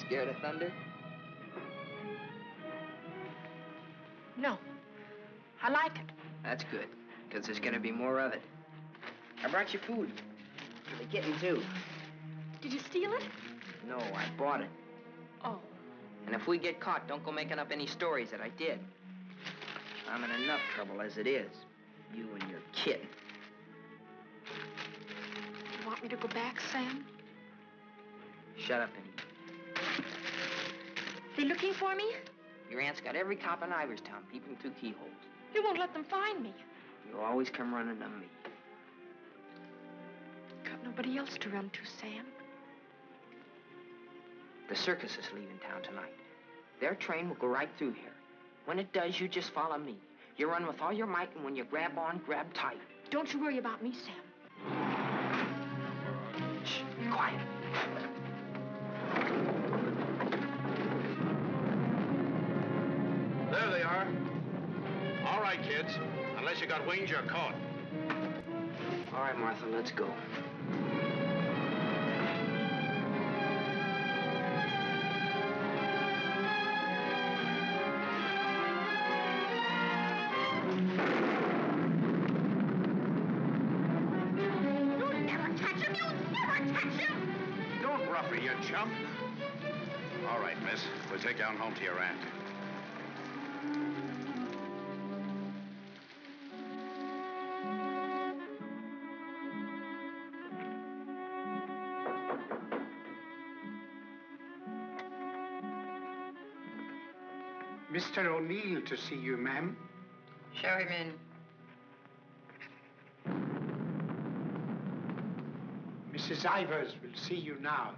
scared of thunder? No. I like it. That's good, because there's going to be more of it. I brought you food. For the kitten, too. Did you steal it? No, I bought it. Oh. And if we get caught, don't go making up any stories that I did. I'm in enough trouble as it is. You and your kitten. You want me to go back, Sam? Shut up and eat. They looking for me? Your aunt's got every cop in Iverstown peeping through keyholes. You won't let them find me. You always come running to me. Got nobody else to run to, Sam. The circus is leaving town tonight. Their train will go right through here. When it does, you just follow me. You run with all your might, and when you grab on, grab tight. Don't you worry about me, Sam. Shh, be quiet. There they are. All right, kids. Unless you got wings, you're caught. All right, Martha, let's go. You'll never catch him! You'll never catch him! Don't rough her, you chump. All right, miss. We'll take you on home to your aunt. Mr. O'Neill to see you, ma'am. Show him in. Mrs. Ivers will see you now.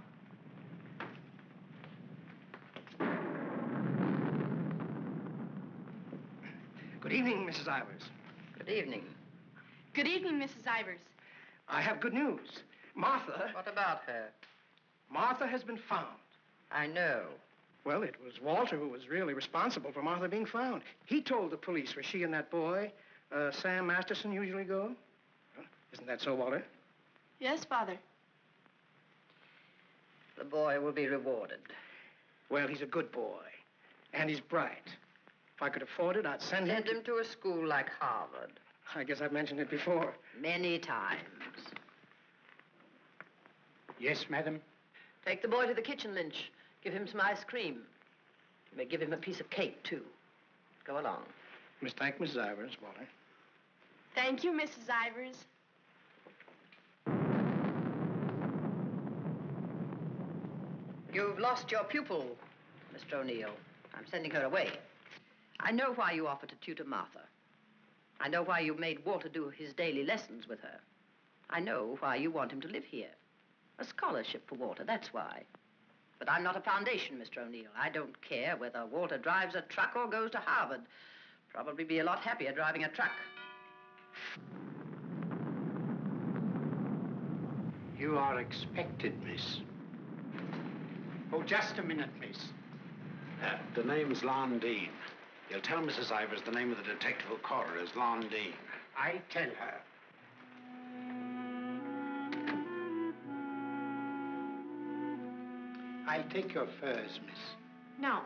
Good evening, Mrs. Ivers. Good evening. Good evening, Mrs. Ivers. I have good news. Martha... What about her? Martha has been found. I know. Well, it was Walter who was really responsible for Martha being found. He told the police where she and that boy, Sam Masterson, usually go. Well, isn't that so, Walter? Yes, Father. The boy will be rewarded. Well, he's a good boy. And he's bright. If I could afford it, I'd send Him to a school like Harvard. I guess I've mentioned it before. Many times. Yes, madam. Take the boy to the kitchen, Lynch. Give him some ice cream. You may give him a piece of cake, too. Go along. Thank Mrs. Ivers, Walter. Thank you, Mrs. Ivers. You've lost your pupil, Mr. O'Neill. I'm sending her away. I know why you offered to tutor Martha. I know why you made Walter do his daily lessons with her. I know why you want him to live here. A scholarship for Walter, that's why. But I'm not a foundation, Mr. O'Neill. I don't care whether Walter drives a truck or goes to Harvard. Probably be a lot happier driving a truck. You are expected, miss. Oh, just a minute, miss. The name's Londine. You'll tell Mrs. Ivers the name of the detective who caught her is Londine. I'll tell her. I'll take your furs, miss. No.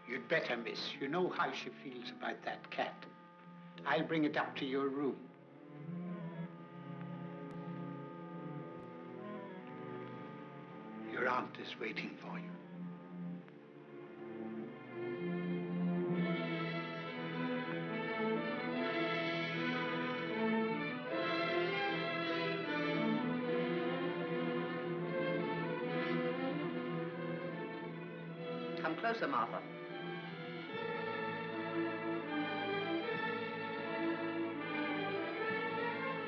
You'd better, miss. You know how she feels about that cat. I'll bring it up to your room. Your aunt is waiting for you. Come closer, Martha.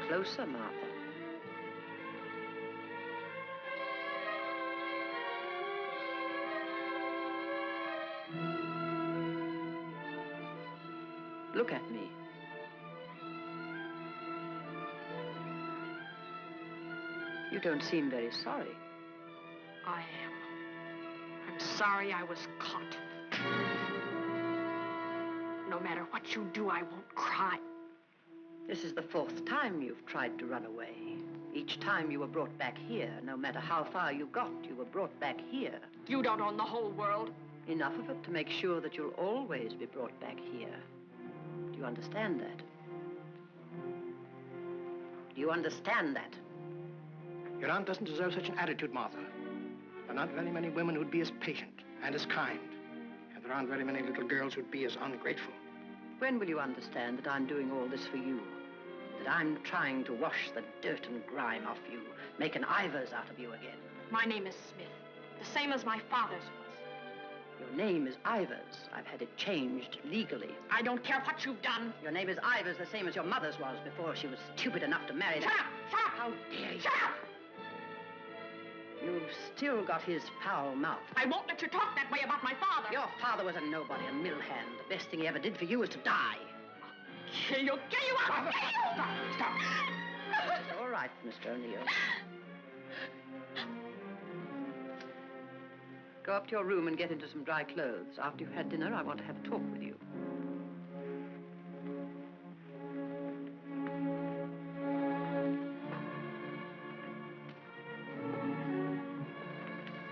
Closer, Martha. Look at me. You don't seem very sorry. I am. I'm sorry I was caught. No matter what you do, I won't cry. This is the 4th time you've tried to run away. Each time you were brought back here, no matter how far you got, you were brought back here. You don't own the whole world. Enough of it to make sure that you'll always be brought back here. Do you understand that? Do you understand that? Your aunt doesn't deserve such an attitude, Martha. There are not very many women who'd be as patient and as kind. And there aren't very many little girls who'd be as ungrateful. When will you understand that I'm doing all this for you? That I'm trying to wash the dirt and grime off you, make an Ivers out of you again? My name is Smith, the same as my father's was. Your name is Ivers. I've had it changed legally. I don't care what you've done. Your name is Ivers, the same as your mother's was before she was stupid enough to marry Shut that. up! Shut up! How dare you? Shut up! You've still got his foul mouth. I won't let you talk that way about my father. Your father was a nobody, a mill hand. The best thing he ever did for you was to die. Kill you! Kill you! I'll kill you! Stop! It's all right, Mr. O'Neill. Go up to your room and get into some dry clothes. After you've had dinner, I want to have a talk with you.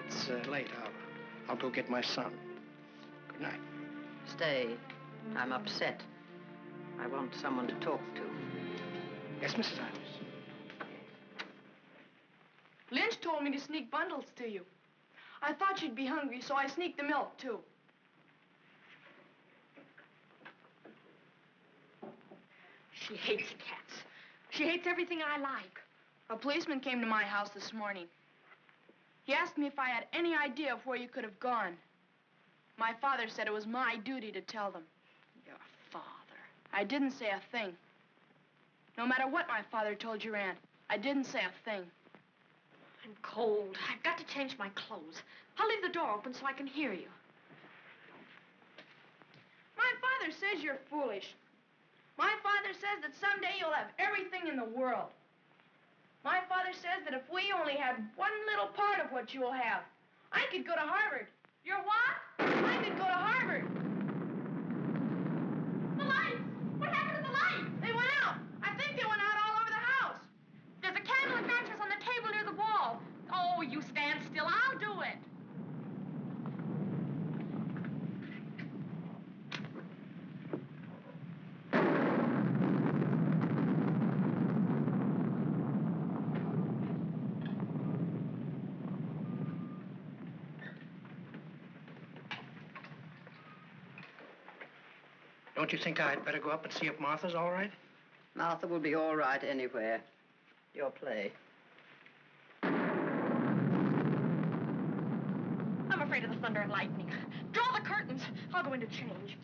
It's late. I'll go get my son. Good night. Stay. I'm upset. I want someone to talk to. Yes, Mrs. Ivers. Lynch told me to sneak bundles to you. I thought you'd be hungry, so I sneaked the milk, too. She hates cats. She hates everything I like. A policeman came to my house this morning. He asked me if I had any idea of where you could have gone. My father said it was my duty to tell them. Your father. I didn't say a thing. No matter what my father told your aunt, I didn't say a thing. I'm cold. I've got to change my clothes. I'll leave the door open so I can hear you. My father says you're foolish. My father says that someday you'll have everything in the world. My father says that if we only had one little part of what you will have, I could go to Harvard. You're what? I could go to Harvard. The lights! What happened to the lights? They went out. I think they went out all over the house. There's a candle and matches on the table near the wall. Oh, you stand still. I'll do it. Don't you think I'd better go up and see if Martha's all right? Martha will be all right anywhere. Your play. I'm afraid of the thunder and lightning. Draw the curtains. I'll go in to change.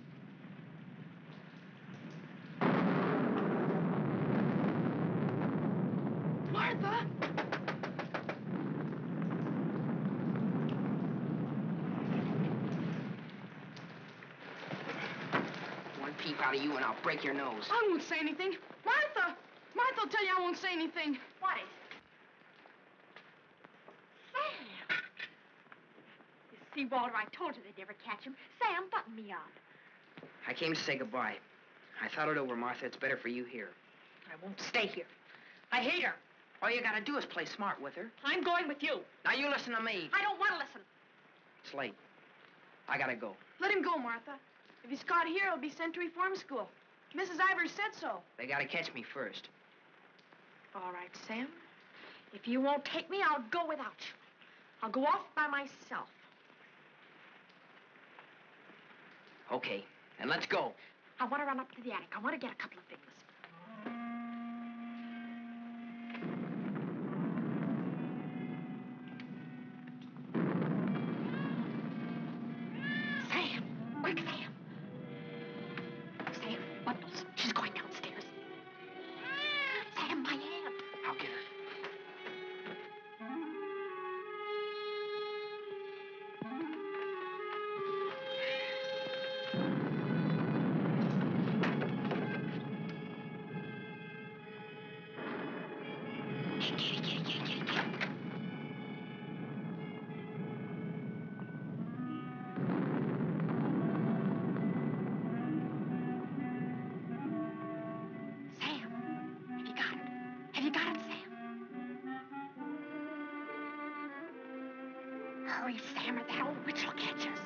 Martha! One peep out of you and I'll break your nose. I won't say anything. Martha! Martha will tell you I won't say anything. What is it? Sam! You see, Walter, I told you they'd never catch him. Sam, button me up. I came to say goodbye. I thought it over, Martha. It's better for you here. I won't stay here. I hate her. All you gotta do is play smart with her. I'm going with you. Now you listen to me. I don't want to listen. It's late. I gotta go. Let him go, Martha. If he's caught here, he'll be sent to reform school. Mrs. Ivers said so. They gotta catch me first. All right, Sam. If you won't take me, I'll go without you. I'll go off by myself. Okay, then let's go. I want to run up to the attic. I want to get a couple of things. Sam! Quick, Sam! Sam, bundles. She's going downstairs. Sam, my aunt. I'll get her. Hurry, Sam, or that old witch will catch us.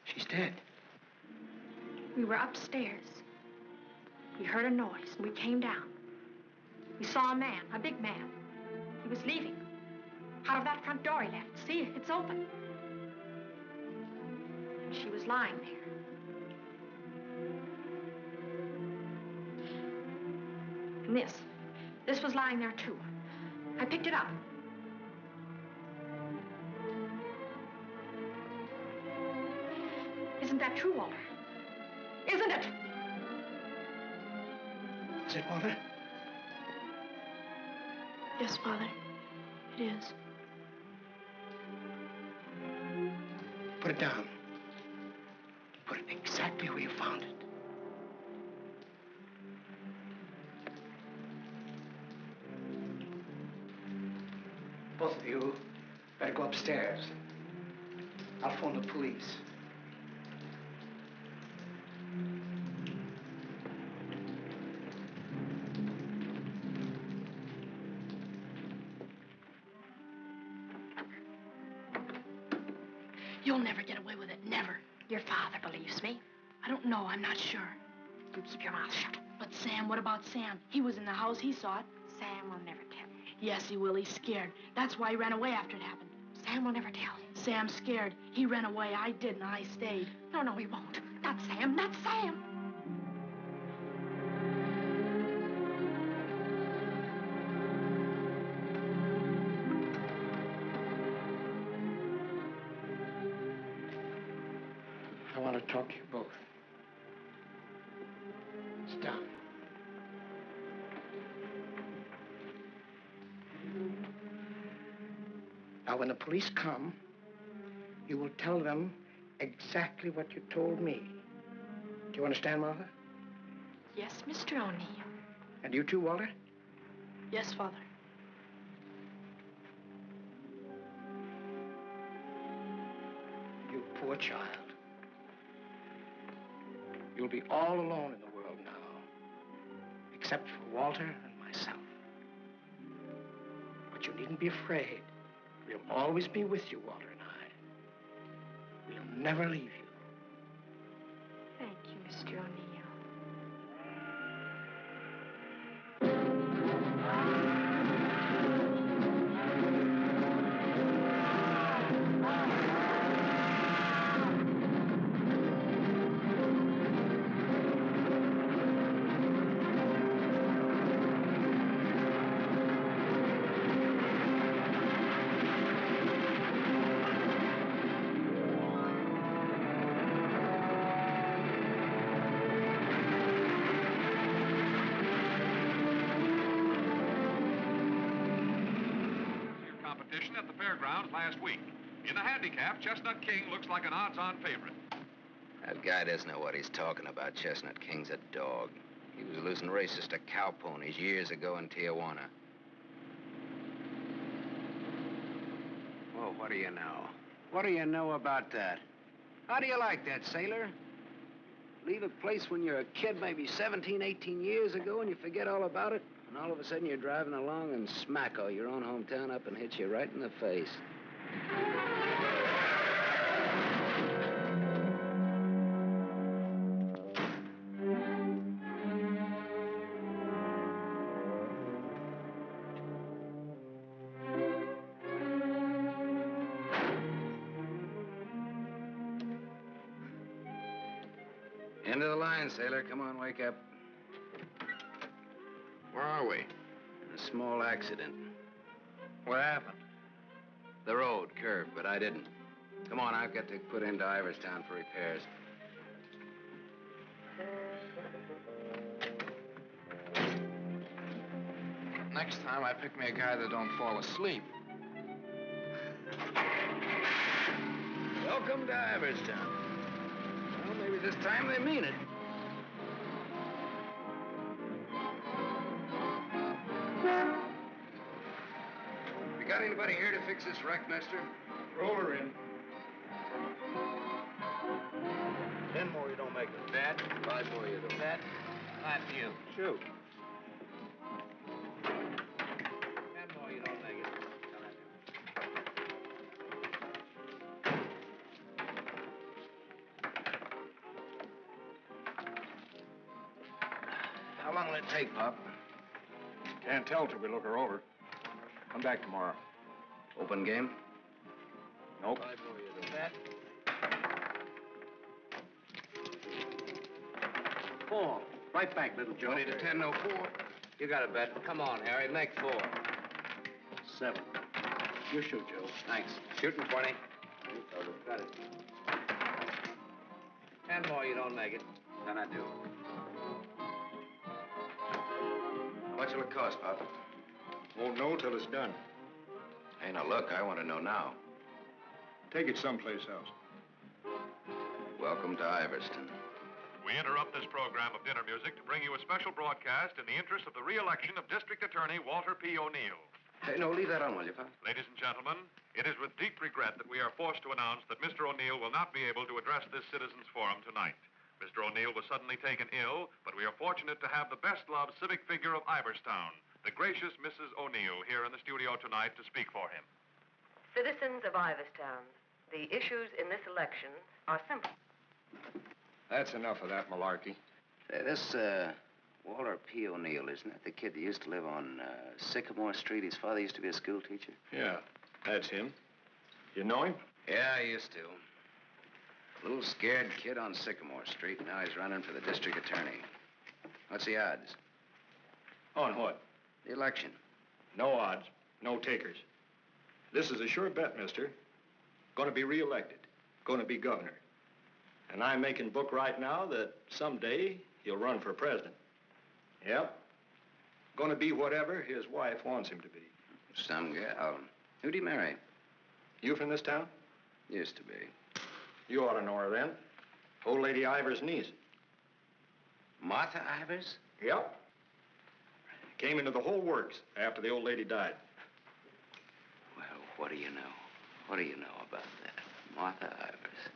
She's dead. We were upstairs. We heard a noise, and we came down. We saw a man, a big man. He was leaving. Out of that front door he left. See, it's open. And she was lying there. And this was lying there, too. I picked it up. Isn't that true, Walter? Isn't it? Is it, Walter? Yes, Father. It is. Put it down. Put it exactly where you found it. Both of you better go upstairs. I'll phone the police. You'll never get away with it, never. Your father believes me. I don't know, I'm not sure. You keep your mouth shut. But Sam, what about Sam? He was in the house, he saw it. Sam will never tell. Yes, he will, he's scared. That's why he ran away after it happened. Sam will never tell. Sam's scared. He ran away, I didn't, I stayed. No, he won't. Not Sam, not Sam. I want to talk to you both. Sit down. Now, when the police come, you will tell them exactly what you told me. Do you understand, Martha? Yes, Mr. O'Neill. And you too, Walter? Yes, Father. You poor child. You'll be all alone in the world now, except for Walter and myself. But you needn't be afraid. We'll always be with you, Walter and I. We'll never leave you. Thank you, Mr. O'Neill. At the fairgrounds last week. In the handicap, Chestnut King looks like an odds-on favorite. That guy doesn't know what he's talking about. Chestnut King's a dog. He was losing races to cow ponies years ago in Tijuana. Well, what do you know? What do you know about that? How do you like that, sailor? Leave a place when you're a kid, maybe 17, 18 years ago, and you forget all about it, and all of a sudden you're driving along and smack-o, your own hometown up and hits you right in the face. End of the line, sailor. Come on, wake up. Where are we? A small accident. What happened? The road curved, but I didn't. Come on, I've got to put into Iverstown for repairs. Next time, I pick me a guy that don't fall asleep. Welcome to Iverstown. Well, maybe this time they mean it. You got anybody here to fix this wreck, mister? Roll her in. 10 more, you don't make it. That? 5 more, you don't. That? Not you. Shoot. 10 more, you don't make it. How long will it take, Pop? Can't tell till we look her over. Come back tomorrow. Open game? Nope. 5 more, you don't. That? 4. Right back, little Joe. 20 to 10, no 4. You got a bet. Come on, Harry, make 4. 7. You shoot, Joe. Thanks. Shooting 20. Got it. 10 more, you don't make it. Then I do. How much will it cost, Pop? Won't know till it's done. Hey, now look, I want to know now. Take it someplace else. Welcome to Iverstown. We interrupt this program of dinner music to bring you a special broadcast in the interest of the re-election of District Attorney Walter P. O'Neill. Hey, no, leave that on, will you, Pop? Ladies and gentlemen, it is with deep regret that we are forced to announce that Mr. O'Neill will not be able to address this citizens' forum tonight. Mr. O'Neill was suddenly taken ill, but we are fortunate to have the best-loved civic figure of Iverstown, the gracious Mrs. O'Neill, here in the studio tonight to speak for him. Citizens of Iverstown, the issues in this election are simple. That's enough of that malarkey. Say, this, Walter P. O'Neill, isn't that the kid that used to live on Sycamore Street? His father used to be a school teacher. Yeah, that's him. You know him? Yeah, I used to. Little scared kid on Sycamore Street. Now he's running for the district attorney. What's the odds? On what? The election. No odds, no takers. This is a sure bet, mister. Gonna be reelected. Gonna be governor. And I'm making book right now that someday he'll run for president. Yep. Gonna be whatever his wife wants him to be. Some gal. Who'd he marry? You from this town? Used to be. You ought to know her then. Old Lady Ivers' niece. Martha Ivers? Yep. Came into the whole works after the old lady died. Well, what do you know? What do you know about that? Martha Ivers.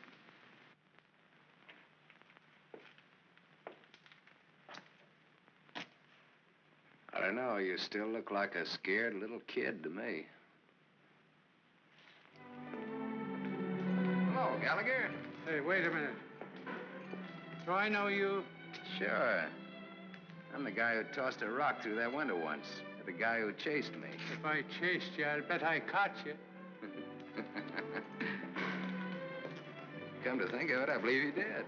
I don't know. You still look like a scared little kid to me. Hello, Gallagher. Hey, wait a minute. Do I know you? Sure. I'm the guy who tossed a rock through that window once. The guy who chased me. If I chased you, I'd bet I caught you. Come to think of it, I believe you did.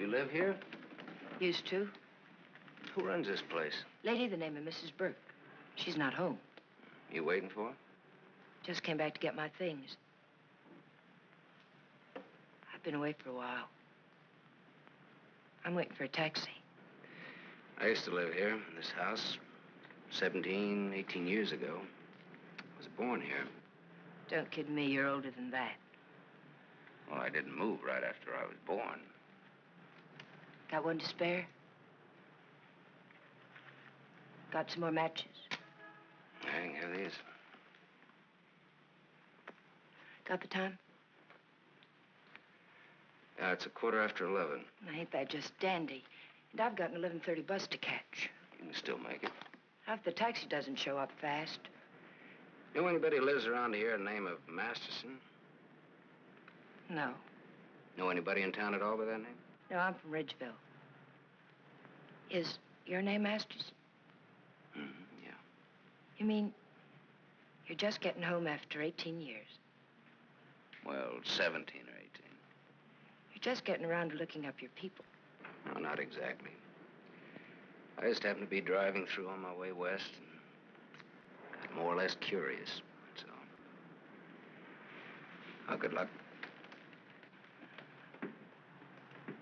You live here? Used to. Who runs this place? Lady, the name of Mrs. Burke. She's not home. You waiting for her? Just came back to get my things. I've been away for a while. I'm waiting for a taxi. I used to live here in this house 17, 18 years ago. I was born here. Don't kid me, you're older than that. Well, I didn't move right after I was born. Got one to spare? Got some more matches? I can have these. Got the time? Yeah, it's 11:15. Ain't that just dandy? And I've got an 11:30 bus to catch. You can still make it. If the taxi doesn't show up fast. Know anybody who lives around here the name of Masterson? No. Know anybody in town at all by that name? No, I'm from Ridgeville. Is your name Masterson? Yeah. You mean you're just getting home after 18 years? Well, 17 or 18. You're just getting around to looking up your people. No, not exactly. I just happened to be driving through on my way west and got more or less curious, that's all. Well, good luck.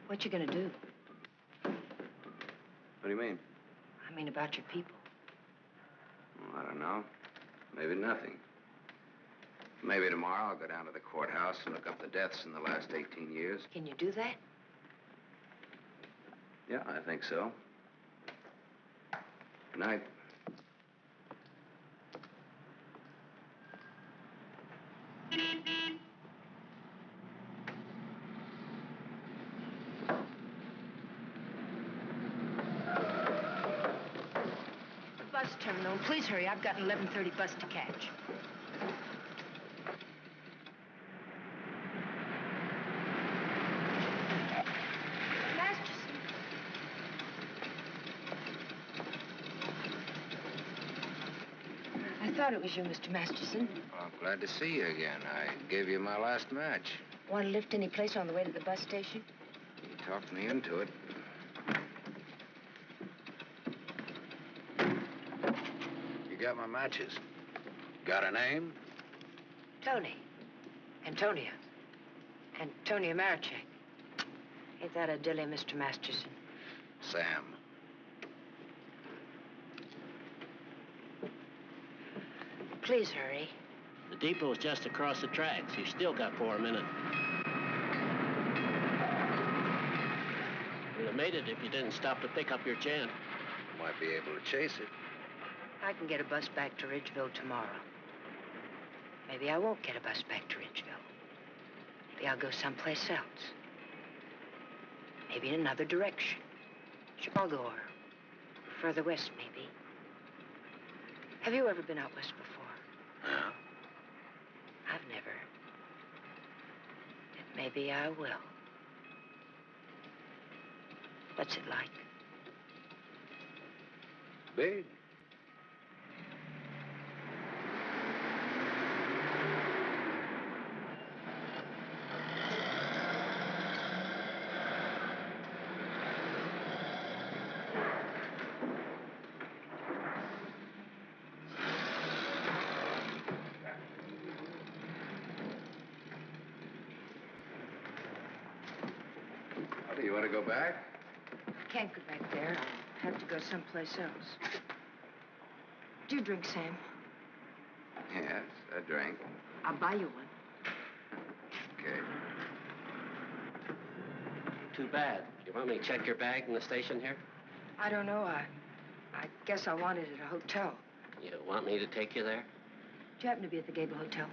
What you gonna do? What do you mean? I mean about your people. Well, I don't know. Maybe nothing. Maybe tomorrow I'll go down to the courthouse and look up the deaths in the last 18 years. Can you do that? Yeah, I think so. Good night. Bus terminal. Please hurry. I've got an 11:30 bus to catch. Masterson. I thought it was you, Mr. Masterson. Well, I'm glad to see you again. I gave you my last match. Want to lift any place on the way to the bus station? You talked me into it. You got my matches. Got a name? Tony. Antonia. Antonia Marichek. Ain't that a dilly, Mr. Masterson? Sam. Please hurry. The depot's just across the tracks. You still got 4 minutes. You'd have made it if you didn't stop to pick up your gent. Might be able to chase it. I can get a bus back to Ridgeville tomorrow. Maybe I won't get a bus back to Ridgeville. Maybe I'll go someplace else. Maybe in another direction. Chicago or further west, maybe. Have you ever been out west before? No. I've never. And maybe I will. What's it like? Big. You want to go back? Can't go back there. I'll have to go someplace else. Do you drink, Sam? Yes, I drank. I'll buy you one. Okay. Too bad. You want me to check your bag in the station here? I don't know. I guess I want it at a hotel. You want me to take you there? Do you happen to be at the Gable Hotel?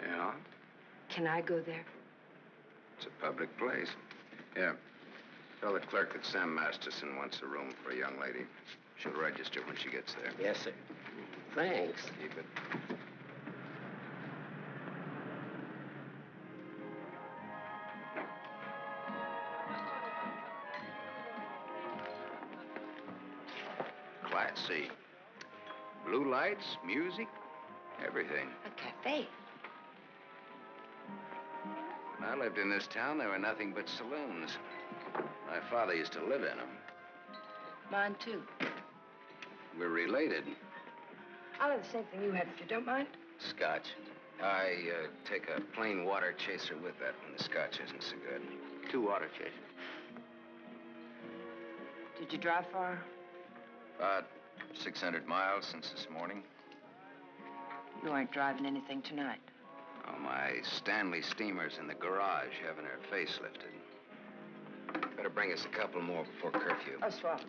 Yeah? Can I go there? It's a public place. Yeah. Tell the clerk that Sam Masterson wants a room for a young lady. She'll register when she gets there. Yes, sir. Thanks. Keep it. Class C. Blue lights, music, everything. A cafe. When I lived in this town, there were nothing but saloons. My father used to live in them. Mine, too. We're related. I'll have the same thing you had, if you don't mind. Scotch. I take a plain water chaser with that when the scotch isn't so good. 2 water chasers. Did you drive far? About 600 miles since this morning. You aren't driving anything tonight. Oh, my Stanley steamer's in the garage having her face lifted. Better bring us a couple more before curfew. Oh, swell.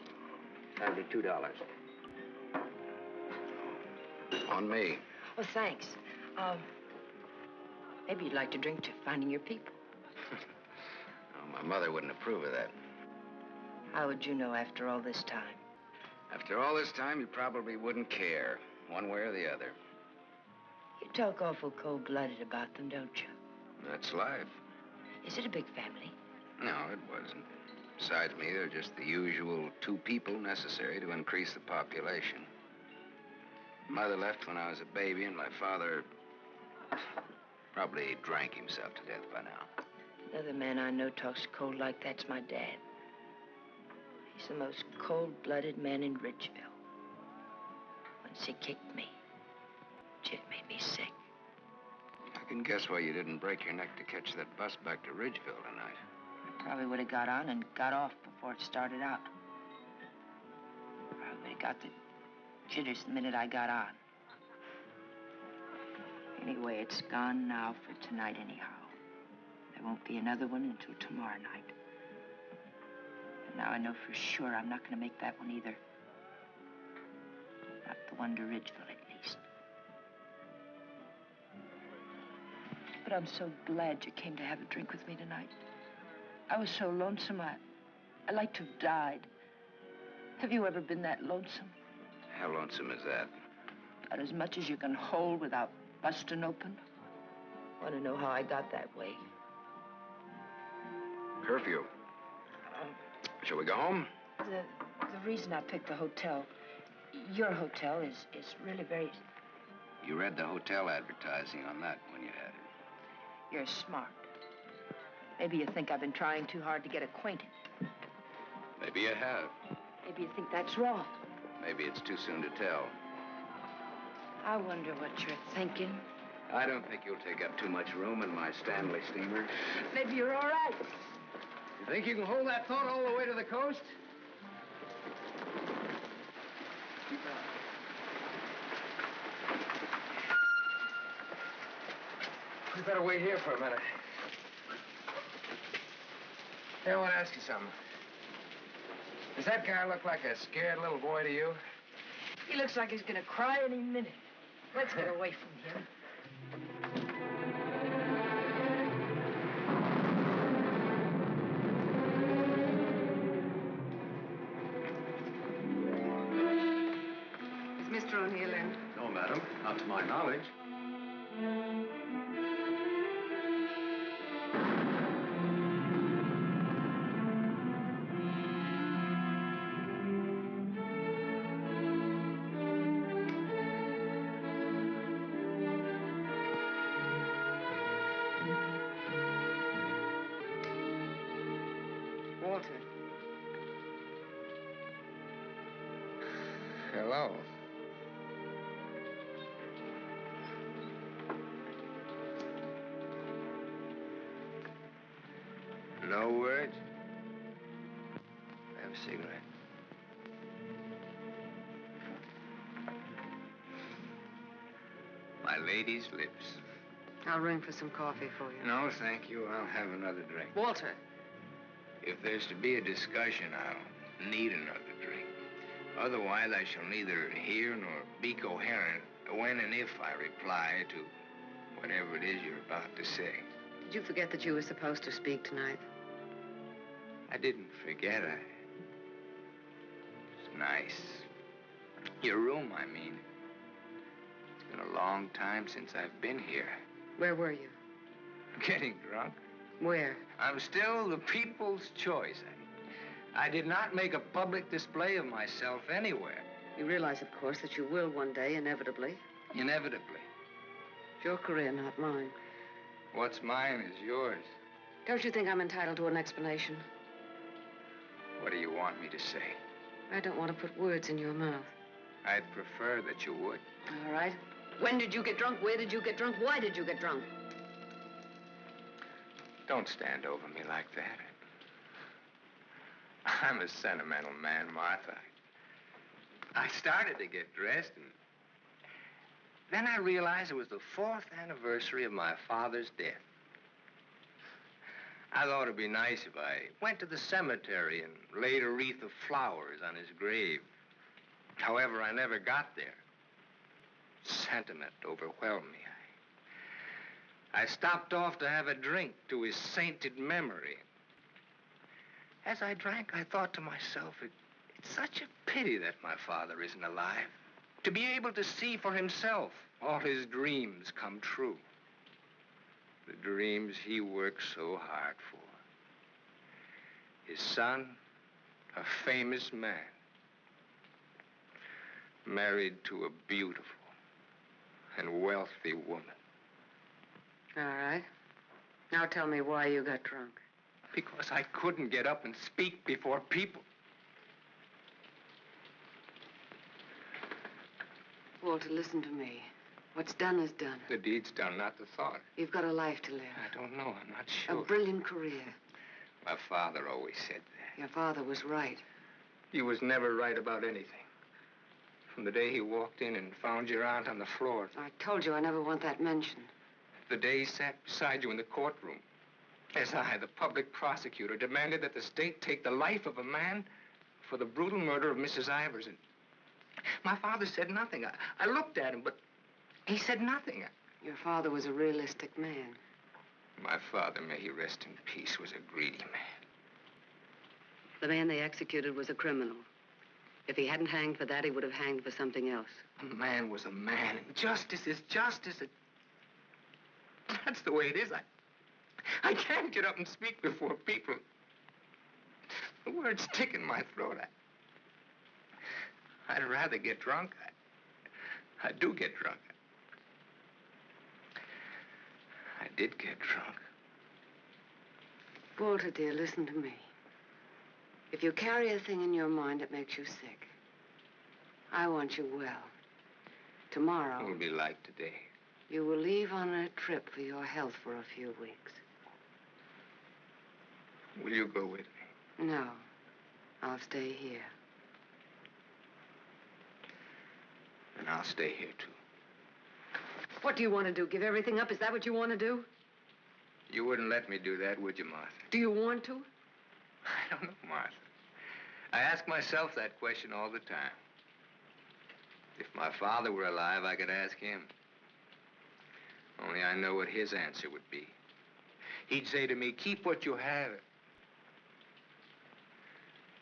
That'll be $2. On me. Oh, thanks. Maybe you'd like to drink to finding your people. Oh, my mother wouldn't approve of that. How would you know after all this time? After all this time, you probably wouldn't care, one way or the other. You talk awful cold-blooded about them, don't you? That's life. Is it a big family? No, it wasn't. Besides me, there are just the usual 2 people necessary to increase the population. Mother left when I was a baby, and my father probably drank himself to death by now. Another man I know talks cold like that's my dad. He's the most cold-blooded man in Ridgeville. Once he kicked me. It made me sick. I can guess why you didn't break your neck to catch that bus back to Ridgeville tonight. I probably would have got on and got off before it started out. Probably would have got the jitters the minute I got on. Anyway, it's gone now for tonight anyhow. There won't be another one until tomorrow night. And now I know for sure I'm not going to make that one either. Not the one to Ridgeville, at least. But I'm so glad you came to have a drink with me tonight. I was so lonesome, I'd like to have died. Have you ever been that lonesome? How lonesome is that? About as much as you can hold without busting open. Want to know how I got that way? Curfew. Shall we go home? The reason I picked the hotel, your hotel, is really very... You read the hotel advertising on that when you had it. You're smart. Maybe you think I've been trying too hard to get acquainted. Maybe you have. Maybe you think that's wrong. Maybe it's too soon to tell. I wonder what you're thinking. I don't think you'll take up too much room in my Stanley steamer. Maybe you're all right. You think you can hold that thought all the way to the coast? We better wait here for a minute. Hey, I want to ask you something. Does that guy look like a scared little boy to you? He looks like he's gonna cry any minute. Let's get away from him. Is Mr. O'Neill in? No, madam, not to my knowledge. Walter. Hello. No words? Have a cigarette. My lady's lips. I'll ring for some coffee for you. No, thank you. I'll have another drink. Walter. If there's to be a discussion, I'll need another drink. Otherwise, I shall neither hear nor be coherent when and if I reply to whatever it is you're about to say. Did you forget that you were supposed to speak tonight? I didn't forget. It's nice. Your room, I mean. It's been a long time since I've been here. Where were you? Getting drunk. Where? I'm still the people's choice. I did not make a public display of myself anywhere. You realize, of course, that you will one day, inevitably. Inevitably. It's your career, not mine. What's mine is yours. Don't you think I'm entitled to an explanation? What do you want me to say? I don't want to put words in your mouth. I'd prefer that you would. All right. When did you get drunk? Where did you get drunk? Why did you get drunk? Don't stand over me like that. I'm a sentimental man, Martha. I started to get dressed, and then I realized it was the 4th anniversary of my father's death. I thought it'd be nice if I went to the cemetery and laid a wreath of flowers on his grave. However, I never got there. Sentiment overwhelmed me. I stopped off to have a drink to his sainted memory. As I drank, I thought to myself, it's such a pity that my father isn't alive. To be able to see for himself all his dreams come true. The dreams he worked so hard for. His son, a famous man, married to a beautiful and wealthy woman. All right. Now tell me why you got drunk. Because I couldn't get up and speak before people. Walter, listen to me. What's done is done. The deed's done, not the thought. You've got a life to live. I don't know. I'm not sure. A brilliant career. My father always said that. Your father was right. He was never right about anything. From the day he walked in and found your aunt on the floor. I told you I never want that mentioned. The day he sat beside you in the courtroom. As I, the public prosecutor, demanded that the state take the life of a man for the brutal murder of Mrs. Ivers. And my father said nothing. I looked at him, but he said nothing. Your father was a realistic man. My father, may he rest in peace, was a greedy man. The man they executed was a criminal. If he hadn't hanged for that, he would have hanged for something else. A man was a man, and justice is justice. That's the way it is. I can't get up and speak before people. The words stick in my throat. I'd rather get drunk. I do get drunk. I did get drunk. Walter, dear, listen to me. If you carry a thing in your mind that makes you sick, I want you well. Tomorrow... It will be like today. You will leave on a trip for your health for a few weeks. Will you go with me? No. I'll stay here. And I'll stay here, too. What do you want to do? Give everything up? Is that what you want to do? You wouldn't let me do that, would you, Martha? Do you want to? I don't know, Martha. I ask myself that question all the time. If my father were alive, I could ask him. Only I know what his answer would be. He'd say to me, keep what you have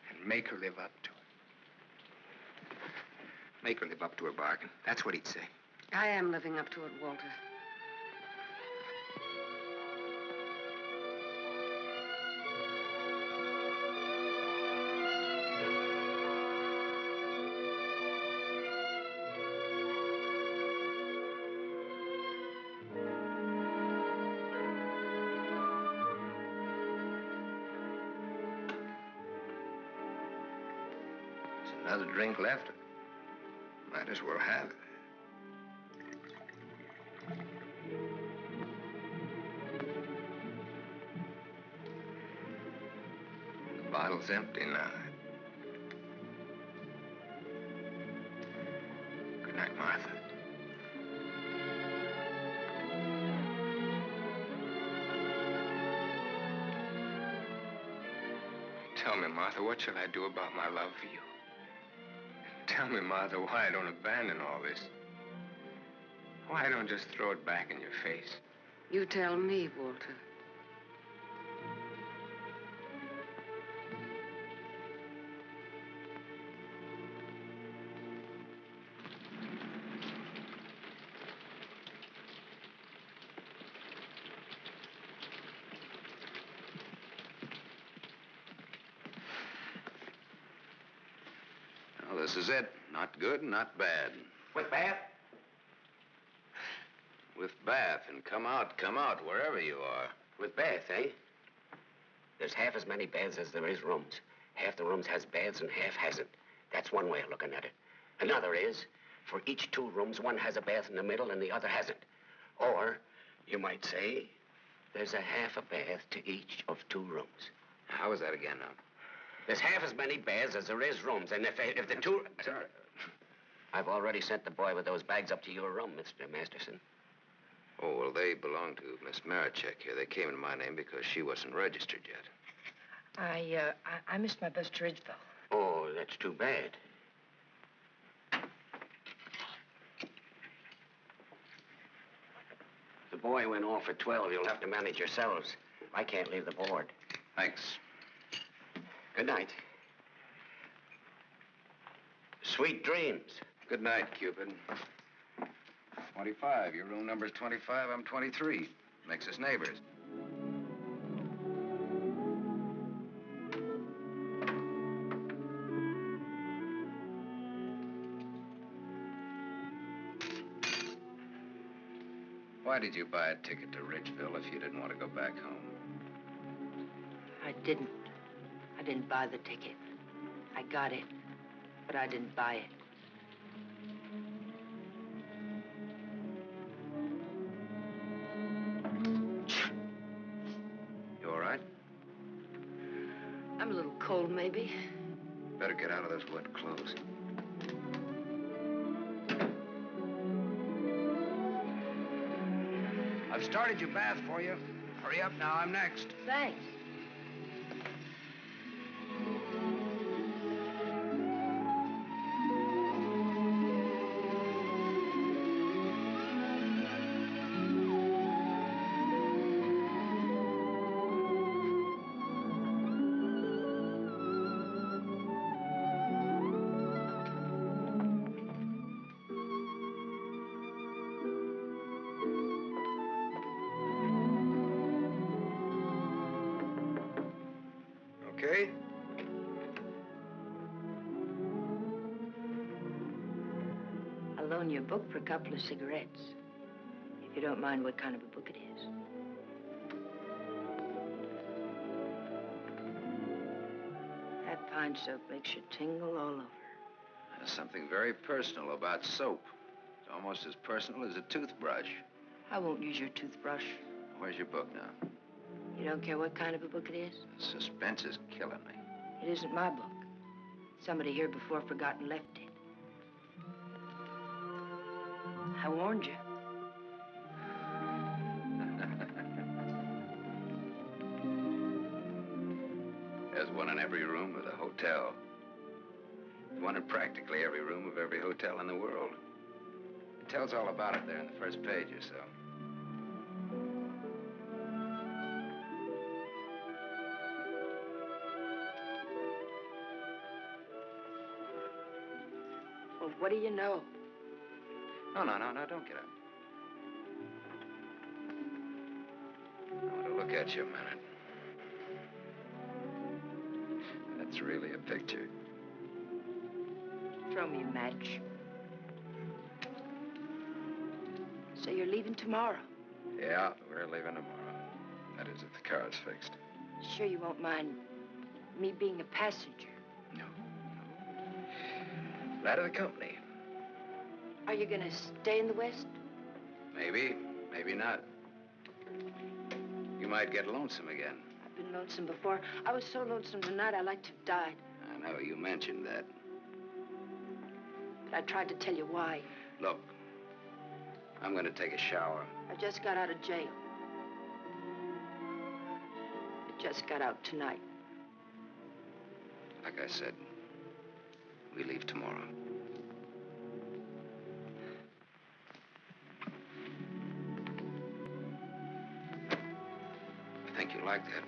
and make her live up to it. Make her live up to her bargain. That's what he'd say. I am living up to it, Walter. There's another drink left. Might as well have it. The bottle's empty now. Good night, Martha. Tell me, Martha, what shall I do about my love for you? Tell me, Martha, why I don't abandon all this. Why I don't just throw it back in your face. You tell me, Walter. Well, this is it. Not good, not bad. With bath? With bath and come out, wherever you are. With bath, eh? There's half as many baths as there is rooms. Half the rooms has baths and half hasn't. That's one way of looking at it. Another is, for each 2 rooms, one has a bath in the middle and the other hasn't. Or, you might say, there's a half a bath to each of 2 rooms. How is that again, now? There's half as many baths as there is rooms, and if the 2... Sorry. I've already sent the boy with those bags up to your room, Mr. Masterson. Oh, well, they belong to Miss Marichek here. They came in my name because she wasn't registered yet. I missed my bus to Ridgeville. Oh, that's too bad. The boy went off at 12. You'll have to manage yourselves. I can't leave the board. Thanks. Good night. Sweet dreams. Good night, Cupid. 25. Your room number's 25. I'm 23. Makes us neighbors. Why did you buy a ticket to Ridgeville if you didn't want to go back home? I didn't. I didn't buy the ticket. I got it, but I didn't buy it. You all right? I'm a little cold, maybe. Better get out of those wet clothes. I've started your bath for you. Hurry up now, I'm next. Thanks. Okay? I'll loan you a book for a couple of cigarettes. If you don't mind what kind of a book it is. That pine soap makes you tingle all over. There's something very personal about soap. It's almost as personal as a toothbrush. I won't use your toothbrush. Where's your book now? You don't care what kind of a book it is? Suspense is killing me. It isn't my book. Somebody here before forgot and left it. I warned you. There's one in every room of the hotel. There's one in practically every room of every hotel in the world. It tells all about it there in the first page or so. Well, what do you know? No, don't get up. I want to look at you a minute. That's really a picture. Throw me a match. So you're leaving tomorrow? Yeah, we're leaving tomorrow. That is, if the car's fixed. Sure you won't mind me being a passenger? No. That of the company. Are you gonna stay in the West? Maybe, maybe not. You might get lonesome again. I've been lonesome before. I was so lonesome tonight I'd like to have died. I know, you mentioned that. But I tried to tell you why. Look, I'm gonna take a shower. I just got out of jail. I just got out tonight. Like I said, we leave tomorrow. I think you like that.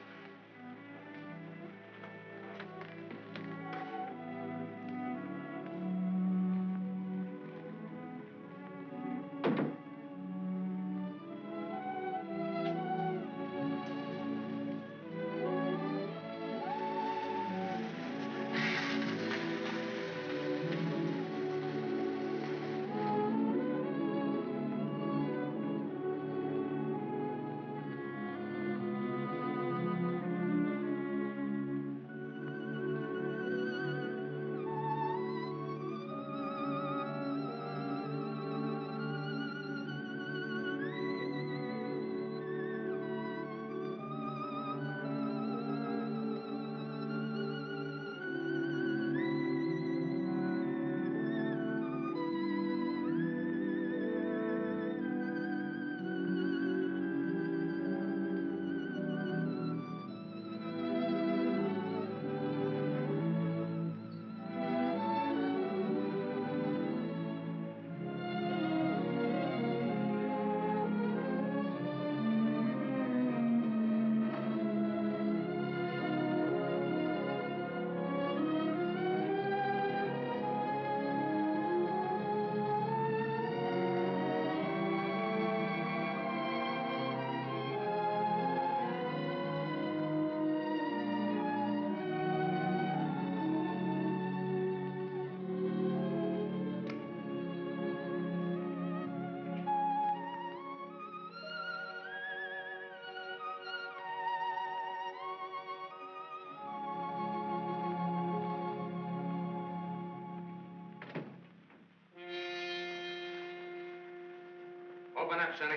Open up, Sonny.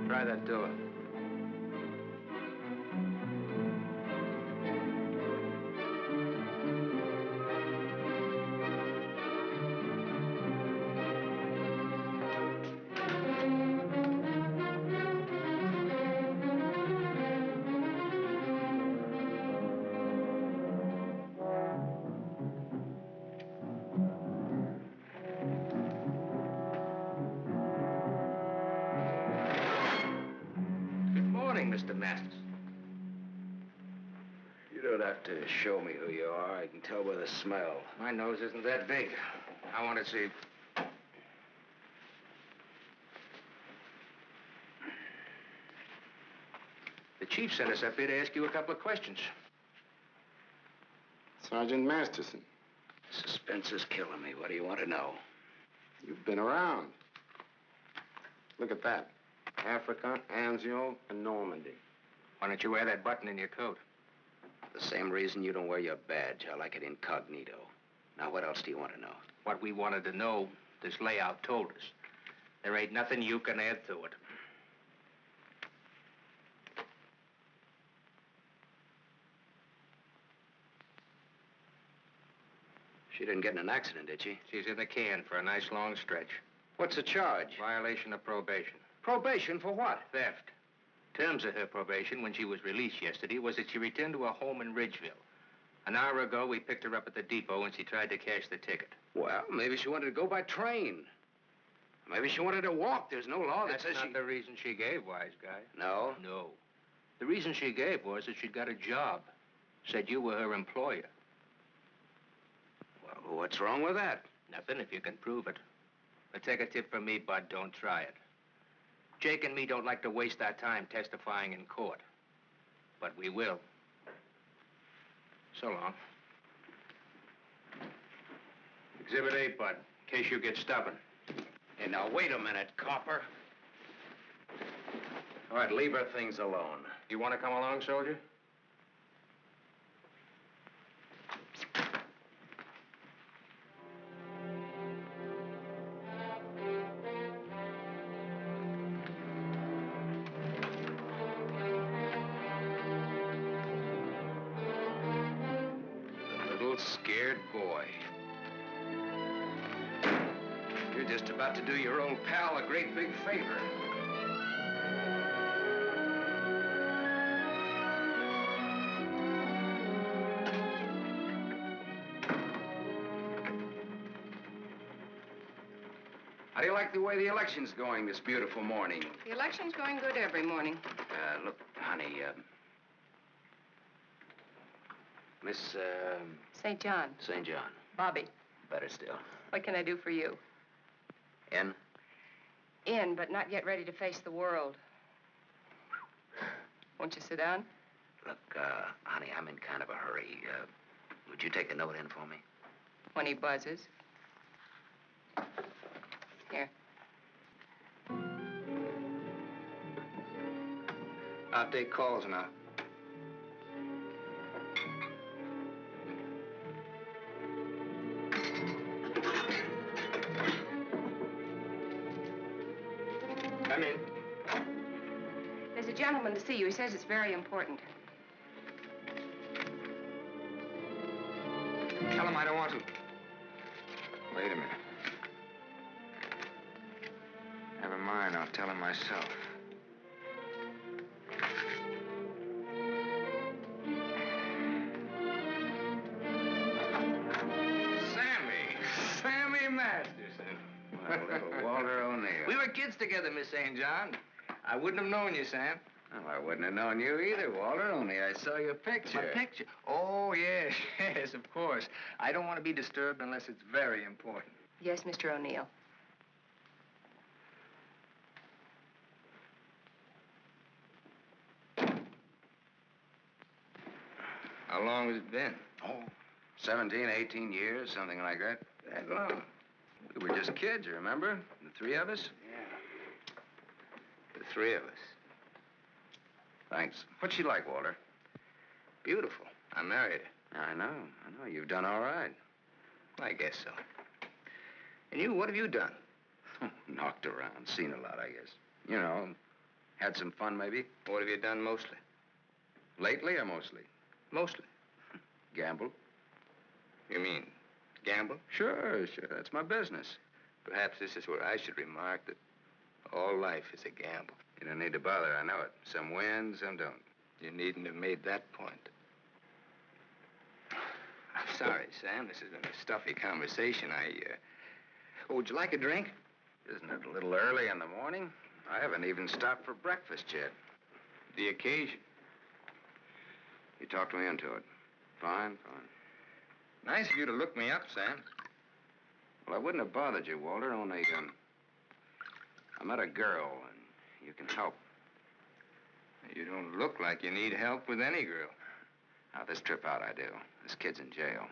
Try that door. Mr. Masterson. You don't have to show me who you are. I can tell by the smell. My nose isn't that big. I want to see. The chief sent us up here to ask you a couple of questions. Sergeant Masterson. Suspense is killing me. What do you want to know? You've been around. Look at that. Africa, Anzio, and Normandy. Why don't you wear that button in your coat? The same reason you don't wear your badge. I like it incognito. Now, what else do you want to know? What we wanted to know, this layout told us. There ain't nothing you can add to it. She didn't get in an accident, did she? She's in the can for a nice long stretch. What's the charge? Violation of probation. Probation for what? Theft. Terms of her probation when she was released yesterday was that she returned to her home in Ridgeville. An hour ago, we picked her up at the depot and she tried to cash the ticket. Well, maybe she wanted to go by train. Maybe she wanted to walk. There's no law that says That's not the reason she gave, wise guy. No? No. The reason she gave was that she'd got a job. Said you were her employer. Well, what's wrong with that? Nothing if you can prove it. But take a tip from me, Bud, don't try it. Jake and me don't like to waste our time testifying in court. But we will. So long. Exhibit 8, Bud, in case you get stubborn. Hey, now, wait a minute, copper. All right, leave her things alone. You want to come along, soldier? Scared boy. You're just about to do your old pal a great big favor. How do you like the way the election's going this beautiful morning? The election's going good every morning. Look, honey, Miss, St. John. St. John. Bobby. Better still. What can I do for you? In? In, but not yet ready to face the world. Won't you sit down? Look, honey, I'm in kind of a hurry. Would you take a note in for me? When he buzzes. Here. I'll take calls now. Come in. There's a gentleman to see you. He says it's very important. Tell him I don't want to. Wait a minute. Never mind, I'll tell him myself. Sammy Masterson. Well, little Walter O'Neill. We were kids together, Miss St. John. I wouldn't have known you, Sam. Well, I wouldn't have known you either, Walter, only I saw your picture. My picture? Oh, yes, yes, of course. I don't want to be disturbed unless it's very important. Yes, Mr. O'Neill. How long has it been? Oh, 17, 18 years, something like that. That long? We were just kids, you remember? The three of us? Yeah. The three of us. Thanks. What's she like, Walter? Beautiful. I married her. I know. You've done all right. I guess so. And you, what have you done? Knocked around, seen a lot, I guess. You know, had some fun, maybe. What have you done mostly? Lately or mostly? Mostly. Gamble. You mean gamble? Sure. That's my business. Perhaps this is where I should remark that all life is a gamble. You don't need to bother, I know it. Some win, some don't. You needn't have made that point. I'm sorry, Sam. This has been a stuffy conversation. Oh, would you like a drink? Isn't it a little early in the morning? I haven't even stopped for breakfast yet. The occasion. You talked me into it. Fine. Nice of you to look me up, Sam. Well, I wouldn't have bothered you, Walter, only, I met a girl, and you can help. You don't look like you need help with any girl. Now, this trip out I do. This kid's in jail.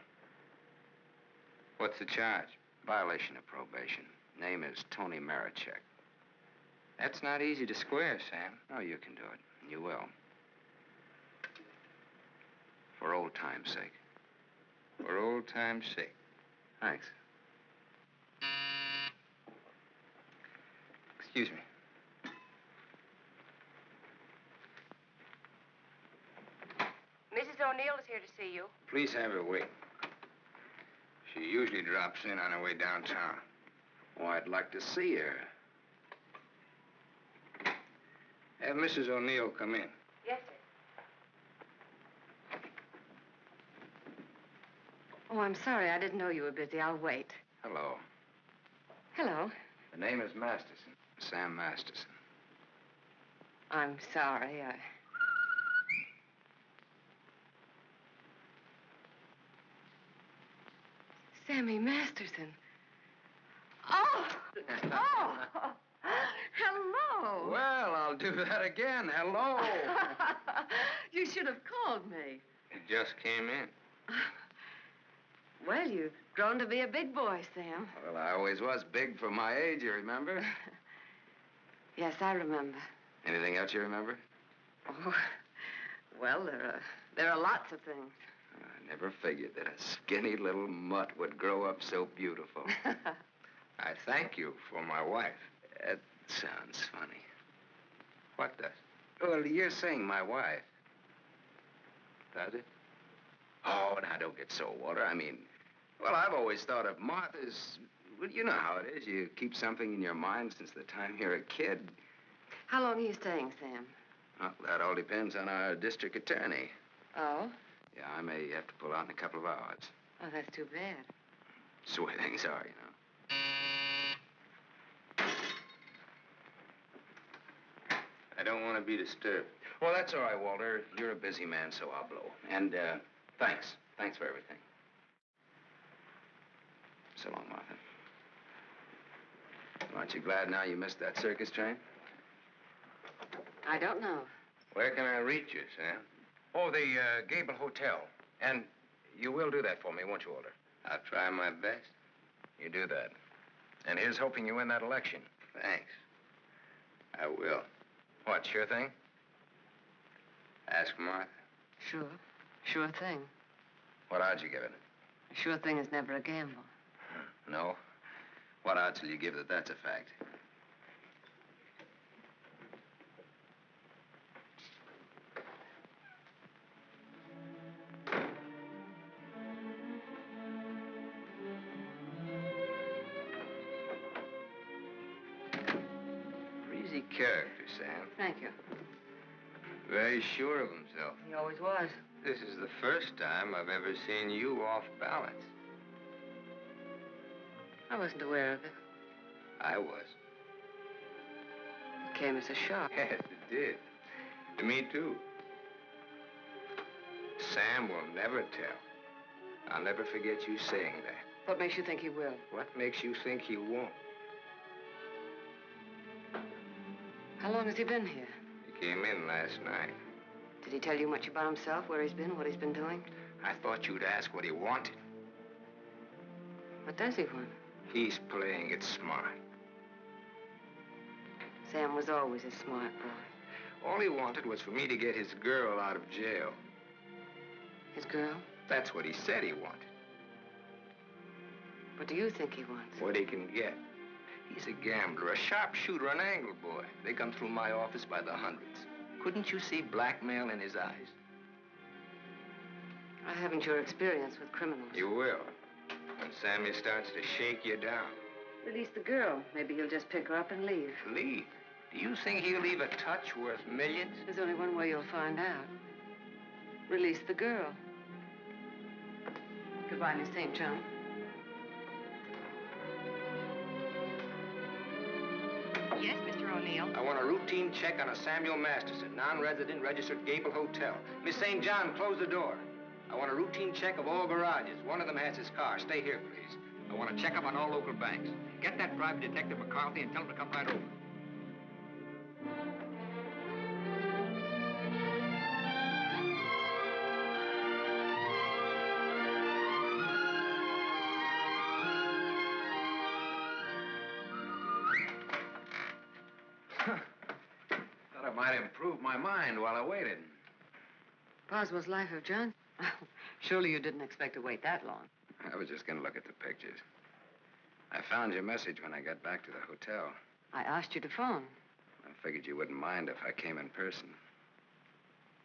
What's the charge? Violation of probation. Name is Tony Marichek. That's not easy to square, Sam. No, you can do it. And you will. For old time's sake. For old time's sake. Thanks. Excuse me. Mrs. O'Neill is here to see you. Please have her wait. She usually drops in on her way downtown. Oh, I'd like to see her. Have Mrs. O'Neill come in. Yes, sir. Oh, I'm sorry. I didn't know you were busy. I'll wait. Hello. Hello. The name is Masterson. Sam Masterson. I'm sorry. Sammy Masterson. Oh! Hello! Well, I'll do that again. Hello! You should have called me. He just came in. Well, you've grown to be a big boy, Sam. Well, I always was big for my age, you remember? Yes, I remember. Anything else you remember? Oh, well, there are lots of things. I never figured that a skinny little mutt would grow up so beautiful. I thank you for my wife. That sounds funny. What does? Well, you're saying my wife. Does it? Oh, now, don't get so, Walter. I mean, well, I've always thought of Martha's... Well, you know how it is. You keep something in your mind since the time you're a kid. How long are you staying, Sam? Well, that all depends on our district attorney. Oh? Yeah, I may have to pull out in a couple of hours. Oh, that's too bad. It's the way things are, you know. I don't want to be disturbed. Well, that's all right, Walter. You're a busy man, so I'll blow. And, thanks. Thanks for everything. So long, Martha. Aren't you glad now you missed that circus train? I don't know. Where can I reach you, Sam? Oh, the Gable Hotel. And you will do that for me, won't you, Walter? I'll try my best. You do that. And here's hoping you win that election. Thanks. I will. What, sure thing? Ask Martha. Sure. Sure thing. What odds you give it? A sure thing is never a gamble. No? What odds will you give that that's a fact? Breezy character, Sam. Thank you. Very sure of himself. He always was. This is the first time I've ever seen you off balance. I wasn't aware of it. I was. It came as a shock. Yes, it did. To me, too. Sam will never tell. I'll never forget you saying that. What makes you think he will? What makes you think he won't? How long has he been here? He came in last night. Did he tell you much about himself, where he's been, what he's been doing? I thought you'd ask what he wanted. What does he want? He's playing it smart. Sam was always a smart boy. All he wanted was for me to get his girl out of jail. His girl? That's what he said he wanted. What do you think he wants? What he can get. He's a gambler, a sharpshooter, an angle boy. They come through my office by the hundreds. Couldn't you see blackmail in his eyes? I haven't your experience with criminals. You will. When Sammy starts to shake you down. Release the girl. Maybe he'll just pick her up and leave. Leave? Do you think he'll leave a touch worth millions? There's only one way you'll find out. Release the girl. Goodbye, Miss St. John. Yes, Mr. O'Neill. I want a routine check on a Samuel Masterson, non-resident, registered Gable Hotel. Miss St. John, close the door. I want a routine check of all garages. One of them has his car. Stay here, please. I want to check up on all local banks. Get that private detective McCarthy and tell him to come right over. Thought I might improve my mind while I waited. Boswell's Life of John? Surely you didn't expect to wait that long. I was just going to look at the pictures. I found your message when I got back to the hotel. I asked you to phone. I figured you wouldn't mind if I came in person.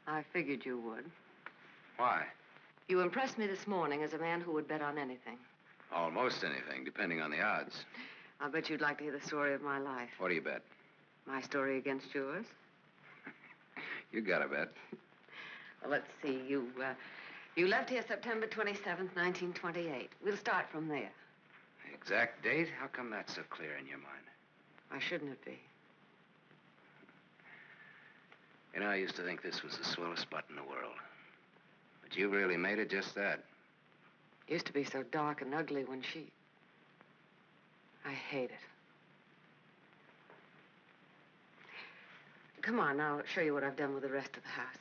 I figured you would. Why? You impressed me this morning as a man who would bet on anything. Almost anything, depending on the odds. I'll bet you'd like to hear the story of my life. What do you bet? My story against yours. You got a bet. Well, let's see. You left here September 27th, 1928. We'll start from there. The exact date? How come that's so clear in your mind? Why shouldn't it be? You know, I used to think this was the swellest spot in the world. But you really made it just that. It used to be so dark and ugly when she... I hate it. Come on, I'll show you what I've done with the rest of the house.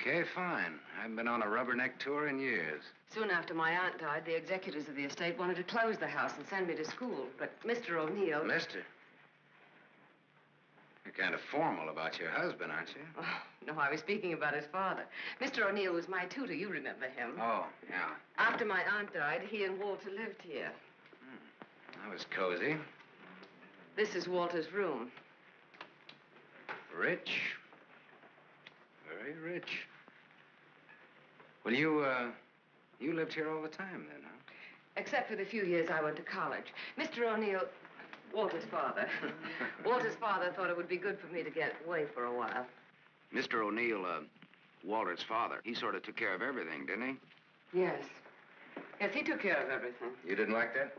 Okay, fine. I haven't been on a rubberneck tour in years. Soon after my aunt died, the executors of the estate wanted to close the house and send me to school. But Mr. O'Neill... Mister? You're kind of formal about your husband, aren't you? Oh, no, I was speaking about his father. Mr. O'Neill was my tutor. You remember him. Oh, yeah. After my aunt died, he and Walter lived here. That was cozy. This is Walter's room. Rich. Very rich. Well, you lived here all the time then, huh? Except for the few years I went to college. Mr. O'Neill, Walter's father. Walter's father thought it would be good for me to get away for a while. Mr. O'Neill, Walter's father, he sort of took care of everything, didn't he? Yes. Yes, he took care of everything. You didn't like that?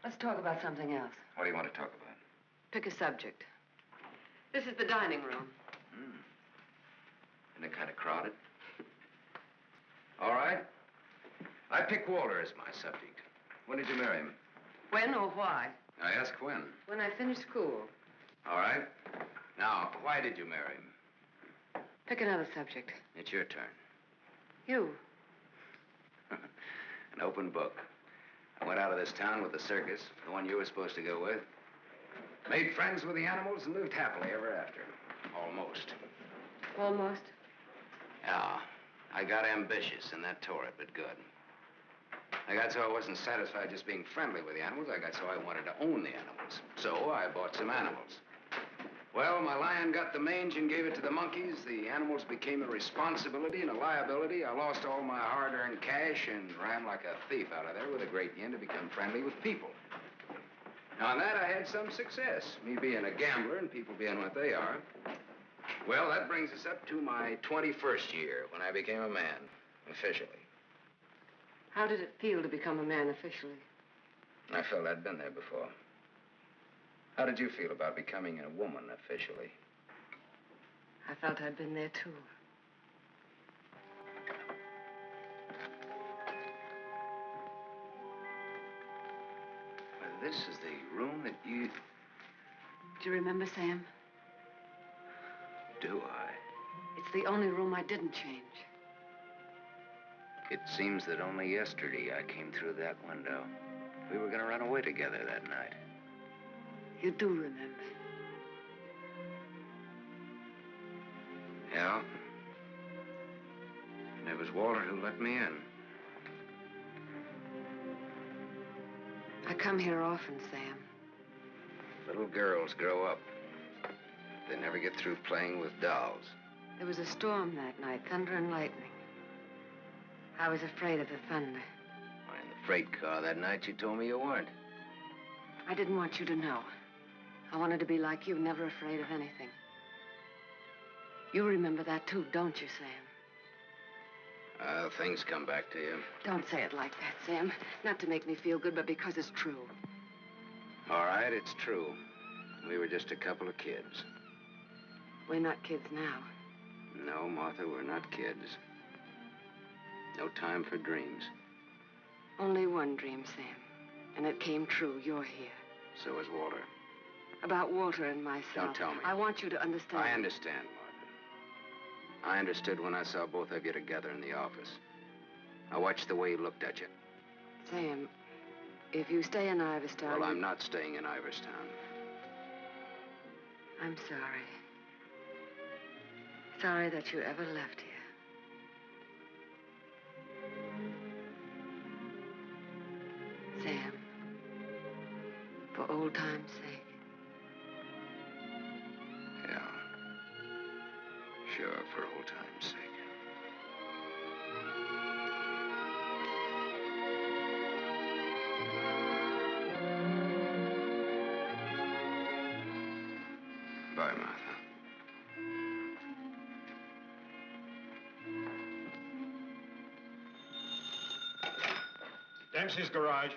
Let's talk about something else. What do you want to talk about? Pick a subject. This is the dining room. Isn't it kind of crowded? All right. I pick Walter as my subject. When did you marry him? When or why? I ask when. When I finished school. All right. Now, why did you marry him? Pick another subject. It's your turn. You. An open book. I went out of this town with the circus, the one you were supposed to go with. Made friends with the animals and lived happily ever after. Almost. Almost? Yeah. I got ambitious, and that tore it, but good. I got so I wasn't satisfied just being friendly with the animals. I got so I wanted to own the animals. So I bought some animals. Well, my lion got the mange and gave it to the monkeys. The animals became a responsibility and a liability. I lost all my hard-earned cash and ran like a thief out of there with a great yen to become friendly with people. Now, on that, I had some success, me being a gambler and people being what they are. Well, that brings us up to my 21st year, when I became a man, officially. How did it feel to become a man officially? I felt I'd been there before. How did you feel about becoming a woman officially? I felt I'd been there, too. Well, this is the room that you... Do you remember, Sam? Do I? It's It's the only room I didn't change. It seems that only yesterday I came through that window. We were going to run away together that night. You do remember. Yeah. And it was Walter who let me in. I come here often, Sam. Little girls grow up. They never get through playing with dolls. There was a storm that night, thunder and lightning. I was afraid of the thunder. In the freight car that night, you told me you weren't. I didn't want you to know. I wanted to be like you, never afraid of anything. You remember that too, don't you, Sam? Things come back to you. Don't say it like that, Sam. Not to make me feel good, but because it's true. All right, it's true. We were just a couple of kids. We're not kids now. No, Martha, we're not kids. No time for dreams. Only one dream, Sam. And it came true. You're here. So is Walter. About Walter and myself. Don't tell me. I want you to understand. I understand, Martha. I understood when I saw both of you together in the office. I watched the way he looked at you. Sam, if you stay in Iverstown... Well, I'm not staying in Iverstown. I'm sorry. Sorry that you ever left here. Sam, for old time's sake. Yeah. Sure, for old time's sake. Bye, Martha. Dempsey's garage.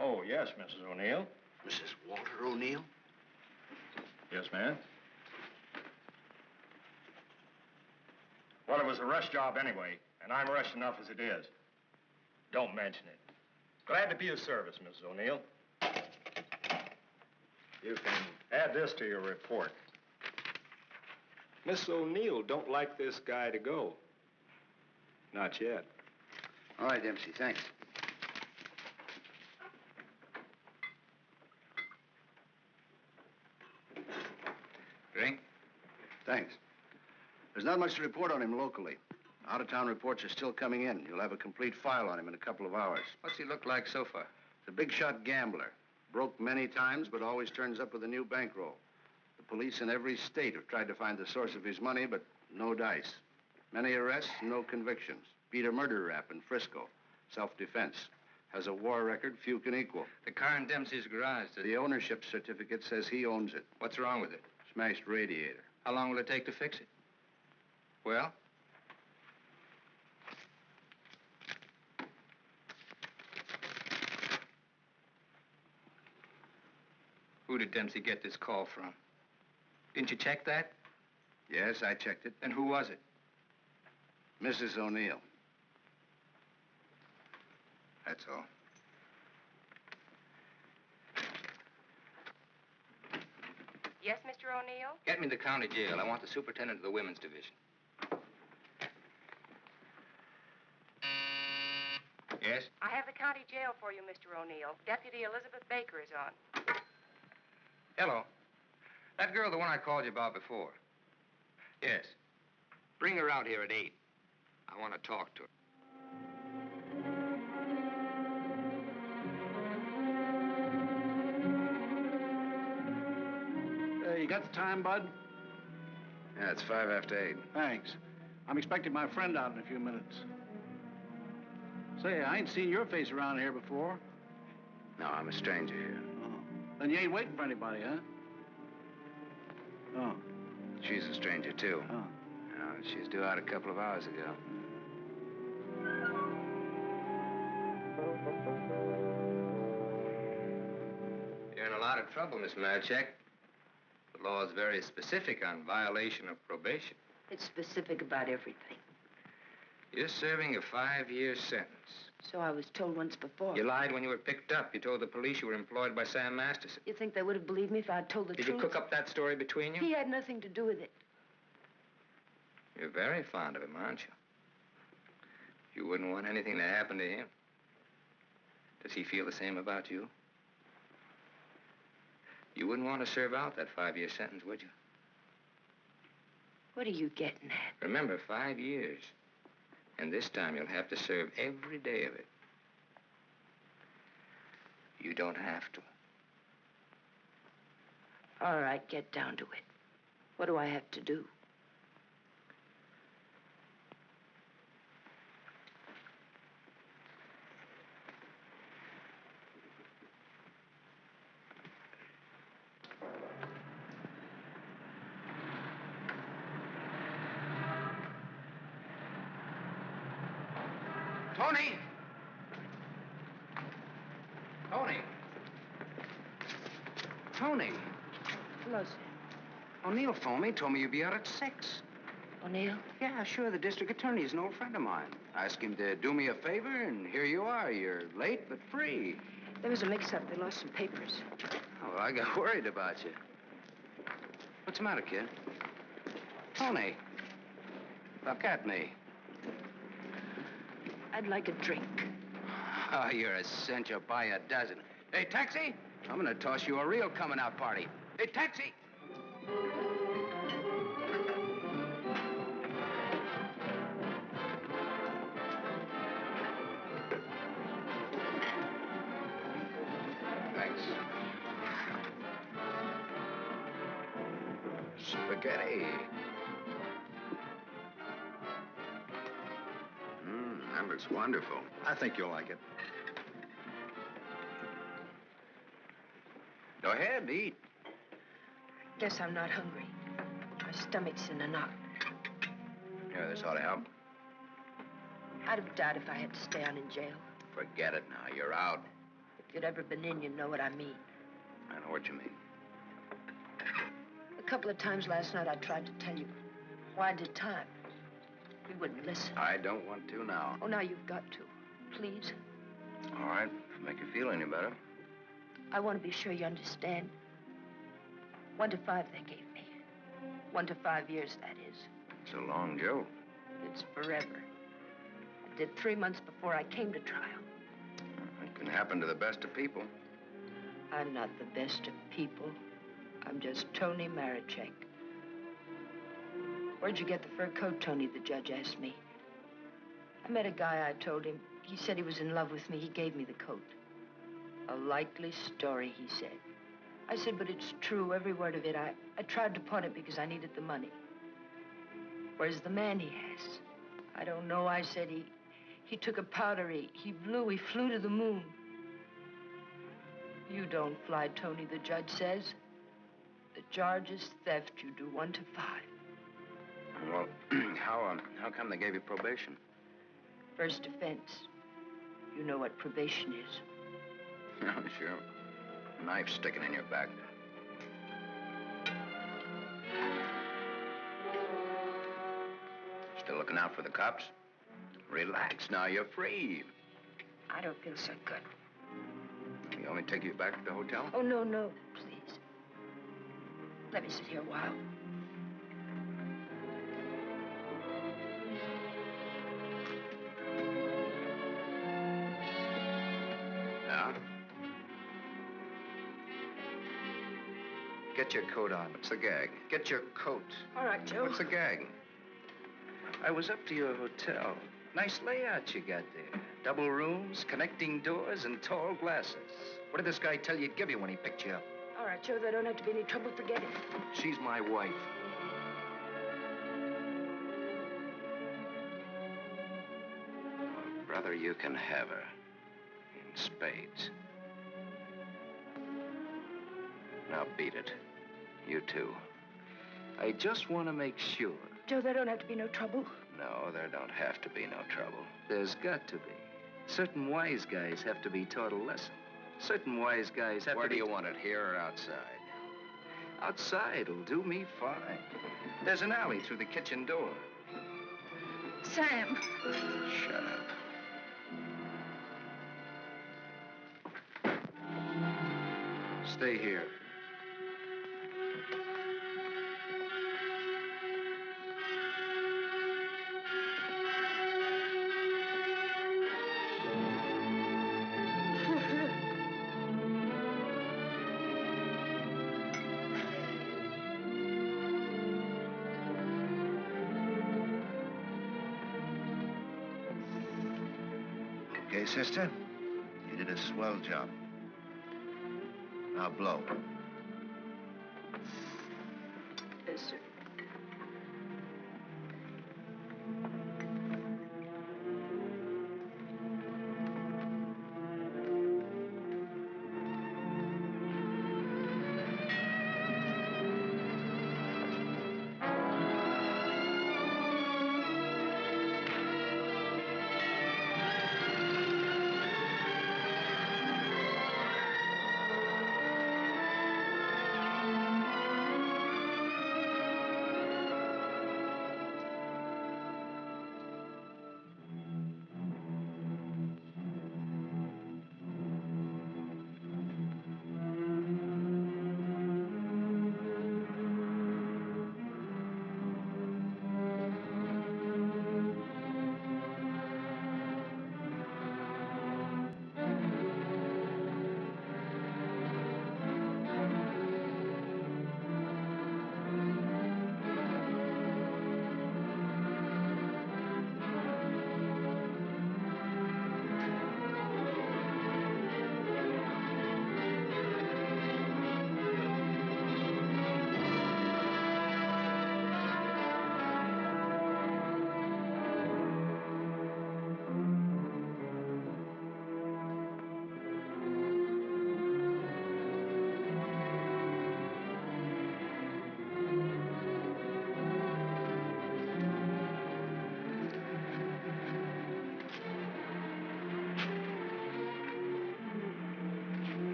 Oh, yes, Mrs. O'Neill. Mrs. Walter O'Neill? Yes, ma'am. Well, it was a rush job anyway, and I'm rushed enough as it is. Don't mention it. Glad to be of service, Mrs. O'Neill. You can add this to your report. Miss O'Neill don't like this guy to go. Not yet. All right, Dempsey, thanks. Drink? Thanks. There's not much to report on him locally. Out-of-town reports are still coming in. You'll have a complete file on him in a couple of hours. What's he look like so far? He's a big-shot gambler. Broke many times, but always turns up with a new bankroll. The police in every state have tried to find the source of his money, but no dice. Many arrests, no convictions. Beat a murder rap in Frisco. Self-defense. Has a war record few can equal. The car in Dempsey's garage. The ownership certificate says he owns it. What's wrong with it? Smashed radiator. How long will it take to fix it? Well? Who did Dempsey get this call from? Didn't you check that? Yes, I checked it. And who was it? Mrs. O'Neill. That's all. Yes, Mr. O'Neill? Get me to the county jail. I want the superintendent of the women's division. Yes? I have the county jail for you, Mr. O'Neill. Deputy Elizabeth Baker is on. Hello. That girl, the one I called you about before. Yes. Bring her out here at 8. I want to talk to her. You got the time, Bud? Yeah, it's 5 after 8. Thanks. I'm expecting my friend out in a few minutes. Say, I ain't seen your face around here before. No, I'm a stranger here. Oh. Then you ain't waiting for anybody, huh? Oh. She's a stranger, too. Oh. She's due out a couple of hours ago. You're in a lot of trouble, Miss Marchek. The law is very specific on violation of probation. It's specific about everything. You're serving a 5-year sentence. So I was told once before. You lied when you were picked up. You told the police you were employed by Sam Masterson. You think they would have believed me if I'd told the truth? Did you cook up that story between you? He had nothing to do with it. You're very fond of him, aren't you? You wouldn't want anything to happen to him. Does he feel the same about you? You wouldn't want to serve out that 5-year sentence, would you? What are you getting at? Remember, 5 years. And this time you'll have to serve every day of it. You don't have to. All right, get down to it. What do I have to do? Tony! Tony! Tony! Hello, Sam. O'Neill phoned me, told me you'd be out at 6. O'Neill? Yeah, sure. The district attorney is an old friend of mine. I asked him to do me a favor, and here you are. You're late, but free. There was a mix-up. They lost some papers. Oh, well, I got worried about you. What's the matter, kid? Tony, look at me. I'd like a drink. Oh, you're a cinch. You'll buy a dozen. Hey, taxi! I'm gonna toss you a real coming-out party. Hey, taxi! Thanks. Spaghetti. That looks wonderful. I think you'll like it. Go ahead, eat. Guess I'm not hungry. My stomach's in a knot. Here, this ought to help. I'd have died if I had to stay on in jail. Forget it now. You're out. If you'd ever been in, you'd know what I mean. I know what you mean. A couple of times last night I tried to tell you why I did time. You wouldn't listen. I don't want to now. Oh, now you've got to. Please. All right, if it make you feel any better. I want to be sure you understand. 1 to 5 they gave me. 1 to 5 years, that is. It's a long joke. It's forever. I did 3 months before I came to trial. It can happen to the best of people. I'm not the best of people. I'm just Tony Marichek. Where'd you get the fur coat, Tony? The judge asked me. I met a guy, I told him. He said he was in love with me. He gave me the coat. A likely story, he said. I said, but it's true, every word of it. I tried to pawn it because I needed the money. Where's the man he has? I don't know, I said. He took a powder, he flew to the moon. You don't fly, Tony, the judge says. The charge is theft. You do 1 to 5. Well, how come they gave you probation? First offense. You know what probation is. Yeah, sure. Knife sticking in your back. Still looking out for the cops? Relax now, you're free. I don't feel so good. You want me to take you back to the hotel? Oh, no, please. Let me sit here a while. Now? Get your coat on. What's the gag? Get your coat. All right, Joe. What's the gag? I was up to your hotel. Nice layout you got there. Double rooms, connecting doors, and tall glasses. What did this guy tell you he'd give you when he picked you up? All right, Joe, there don't have to be any trouble forgetting. She's my wife. Well, brother, you can have her. In spades. Now beat it. You too. I just want to make sure. Joe, there don't have to be no trouble. No, there don't have to be no trouble. There's got to be. Certain wise guys have to be taught a lesson. Certain wise guys have to be... Where do you want it, here or outside? Outside'll do me fine. There's an alley through the kitchen door. Sam. Shut up. Stay here. Okay, sister? You did a swell job. Now blow. Yes, sir.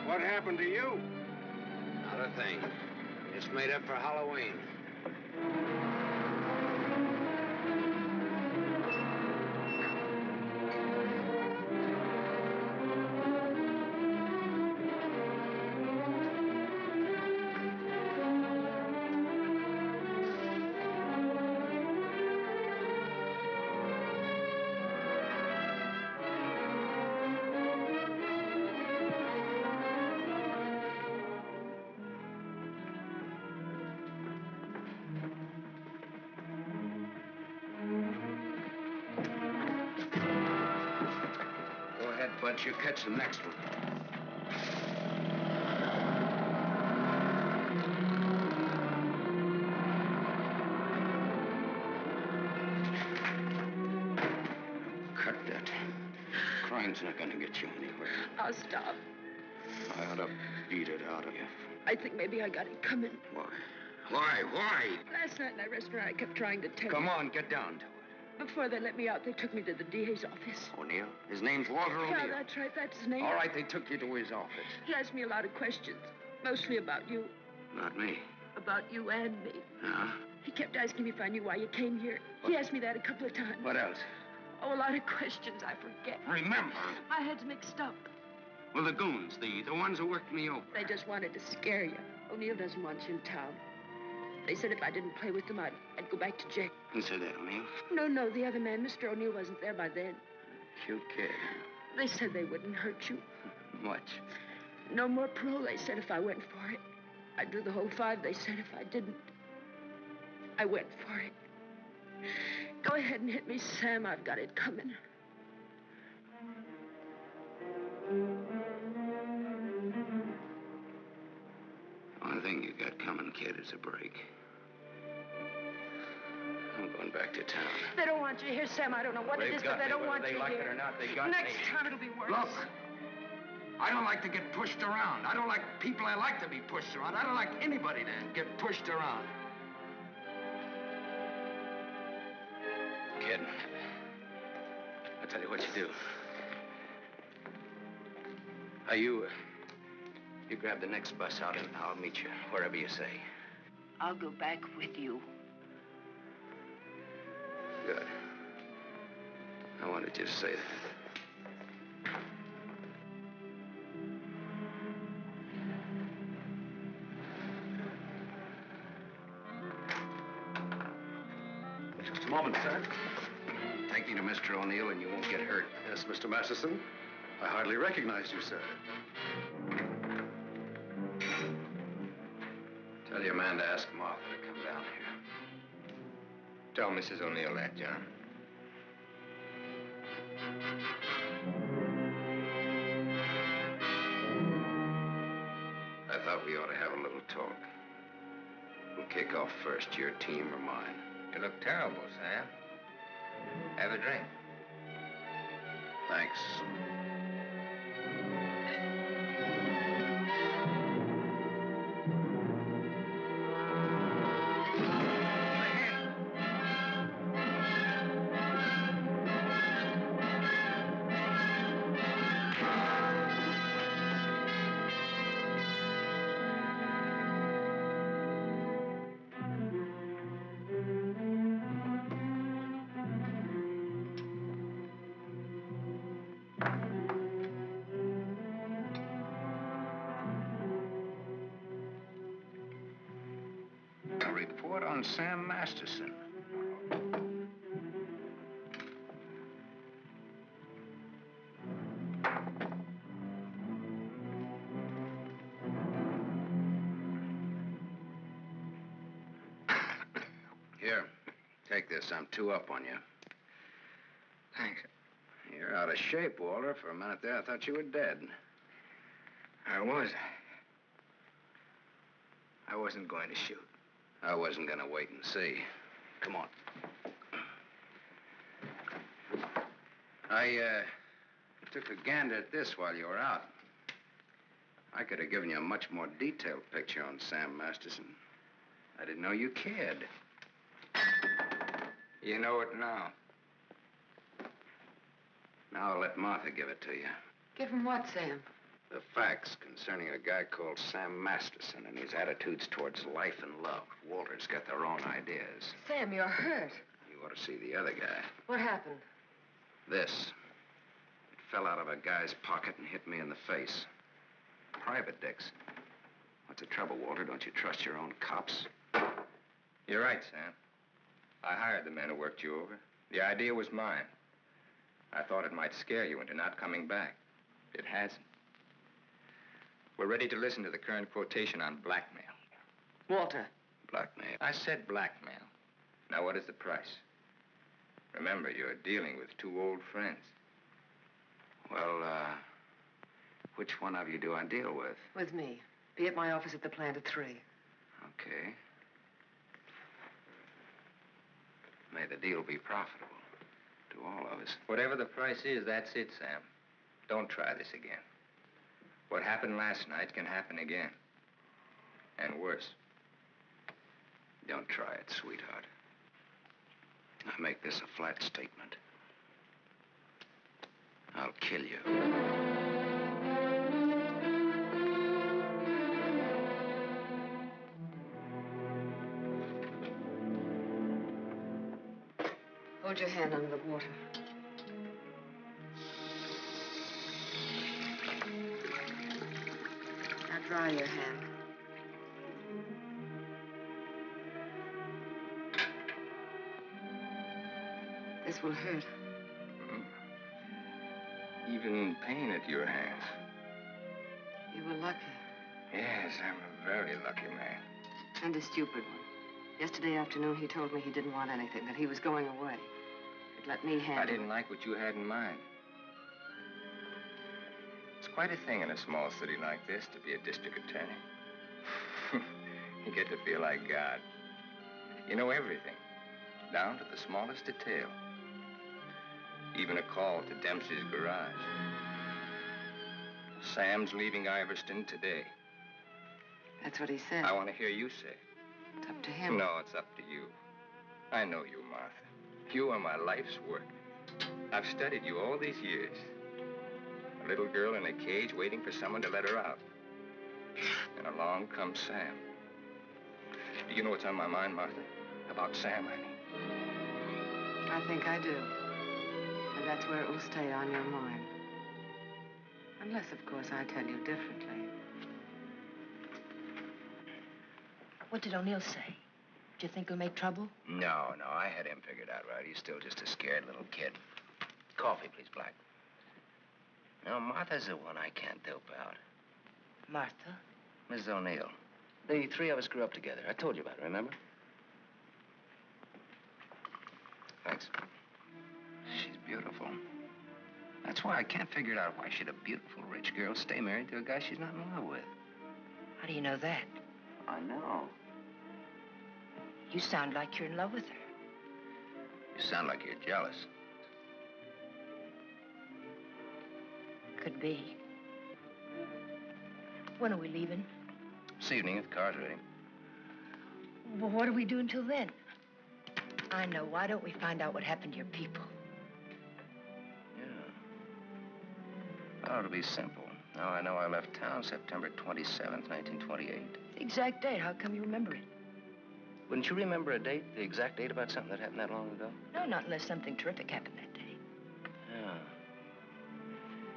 What happened to you? Not a thing. Just made up for Halloween. But you catch the next one. Cut that. Crime's not gonna get you anywhere. I'll stop. I ought to beat it out of you. I think maybe I got it coming. Why? Why? Last night in that restaurant, I kept trying to tell you. Come on, get down to it. Before they let me out, they took me to the DA's office. O'Neill? His name's Walter O'Neill. Yeah, that's right. That's his name. All right, they took you to his office. He asked me a lot of questions, mostly about you. Not me. About you and me. Huh? He kept asking me if I knew why you came here. He asked me that a couple of times. What else? Oh, a lot of questions I forget. Remember? My head's mixed up. Well, the goons, the ones who worked me over. They just wanted to scare you. O'Neill doesn't want you in town. They said if I didn't play with them, I'd go back to jail. Who said that, O'Neill? No, the other man. Mr. O'Neill wasn't there by then. Cute kid. They said they wouldn't hurt you. Much. No more parole, they said, if I went for it. I'd do the whole 5, they said, if I didn't. I went for it. Go ahead and hit me, Sam. I've got it coming. One thing you got coming, kid, is a break. I'm going back to town. They don't want you here, Sam. I don't know what it is, but they don't want you here. Whether they like it or not, they got me. Next time it'll be worse. Look, I don't like to get pushed around. I don't like people I like to be pushed around. I don't like anybody to get pushed around. Kid, I'll tell you what you do. You grab the next bus out and I'll meet you wherever you say. I'll go back with you. Good. I wanted you to say that. Just a moment, sir. Take me to Mr. O'Neill and you won't get hurt. Yes, Mr. Masterson. I hardly recognized you, sir. Tell your man to ask Martha to come down here. Tell Mrs. O'Neill that, John. I thought we ought to have a little talk. We'll kick off first, your team or mine. You look terrible, Sam. Have a drink. Thanks. A report on Sam Masterson. Here, take this. I'm 2 up on you. Thanks. You're out of shape, Walter. For a minute there, I thought you were dead. I was. I wasn't going to shoot. I wasn't gonna wait and see. Come on. I took a gander at this while you were out. I could have given you a much more detailed picture on Sam Masterson. I didn't know you cared. You know it now. Now I'll let Martha give it to you. Give him what, Sam? The facts concerning a guy called Sam Masterson and his attitudes towards life and love. Walter's got their own ideas. Sam, you're hurt. You ought to see the other guy. What happened? This. It fell out of a guy's pocket and hit me in the face. Private dicks. What's the trouble, Walter? Don't you trust your own cops? You're right, Sam. I hired the men who worked you over. The idea was mine. I thought it might scare you into not coming back. It hasn't. We're ready to listen to the current quotation on blackmail. Walter. Blackmail? I said blackmail. Now, what is the price? Remember, you're dealing with 2 old friends. Well, which one of you do I deal with? With me. Be at my office at the plant at 3. Okay. May the deal be profitable to all of us. Whatever the price is, that's it, Sam. Don't try this again. What happened last night can happen again. And worse. Don't try it, sweetheart. I make this a flat statement. I'll kill you. Hold your hand under the water. Now dry your hand. This will hurt. Even pain at your hands. You were lucky. Yes, I'm a very lucky man. And a stupid one. Yesterday afternoon, he told me he didn't want anything, that he was going away. He'd let me handle it. I didn't like what you had in mind. It's quite a thing in a small city like this to be a district attorney. You get to feel like God. You know everything, down to the smallest detail. Even a call to Dempsey's garage. Sam's leaving Iverston today. That's what he said. I want to hear you say it. It's up to him. No, it's up to you. I know you, Martha. You are my life's work. I've studied you all these years. A little girl in a cage waiting for someone to let her out. And along comes Sam. Do you know what's on my mind, Martha? About Sam, I mean. I think I do. And that's where it will stay on your mind. Unless, of course, I tell you differently. What did O'Neill say? Do you think he'll make trouble? No, I had him figured out right. He's still just a scared little kid. Coffee, please, Black. No, Martha's the one I can't dope out. Martha? Mrs. O'Neill. The three of us grew up together. I told you about it, remember? Thanks. She's beautiful. That's why I can't figure it out. Why should a beautiful, rich girl stay married to a guy she's not in love with? How do you know that? I know. You sound like you're in love with her. You sound like you're jealous. Could be. When are we leaving? This evening, if the car's ready. Well, what do we do until then? I know. Why don't we find out what happened to your people? Oh, it'll be simple. Now I know I left town September 27th, 1928. The exact date. How come you remember it? Wouldn't you remember a date, the exact date about something that happened that long ago? No, not unless something terrific happened that day. Yeah.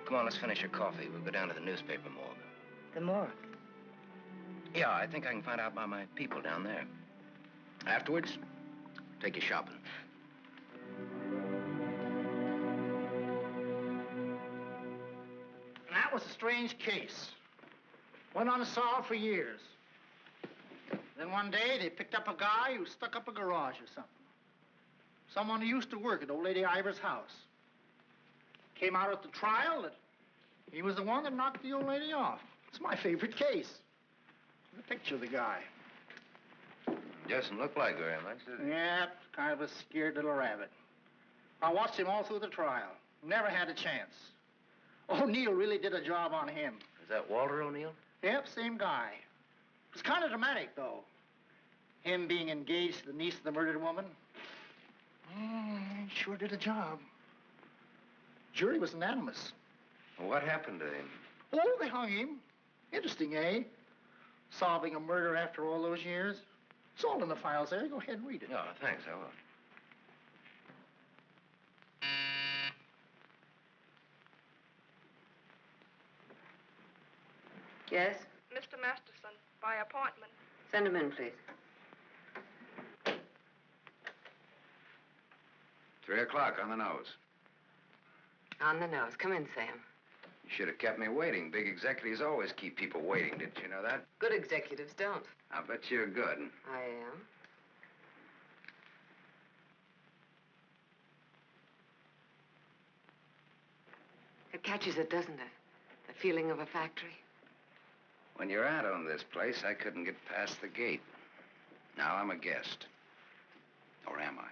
Come on, let's finish your coffee. We'll go down to the newspaper morgue. The morgue? Yeah, I think I can find out about my people down there. Afterwards, take you shopping. That was a strange case. Went unsolved for years. Then one day, they picked up a guy who stuck up a garage or something. Someone who used to work at old lady Ivers' house. Came out at the trial that he was the one that knocked the old lady off. It's my favorite case. The picture of the guy. Doesn't look like very much, does it? Yeah, kind of a scared little rabbit. I watched him all through the trial. Never had a chance. O'Neill really did a job on him. Is that Walter O'Neill? Yep, same guy. It's kind of dramatic, though. Him being engaged to the niece of the murdered woman. He sure did a job. Jury was unanimous. Well, what happened to him? Oh, they hung him. Interesting, eh? Solving a murder after all those years. It's all in the files there. Go ahead and read it. Oh, thanks, I will. Yes? Mr. Masterson, by appointment. Send him in, please. 3 o'clock on the nose. On the nose. Come in, Sam. You should have kept me waiting. Big executives always keep people waiting. Didn't you know that? Good executives don't. I'll bet you're good. I am. It catches it, doesn't it? The feeling of a factory. When your aunt owned this place, I couldn't get past the gate. Now I'm a guest. Or am I?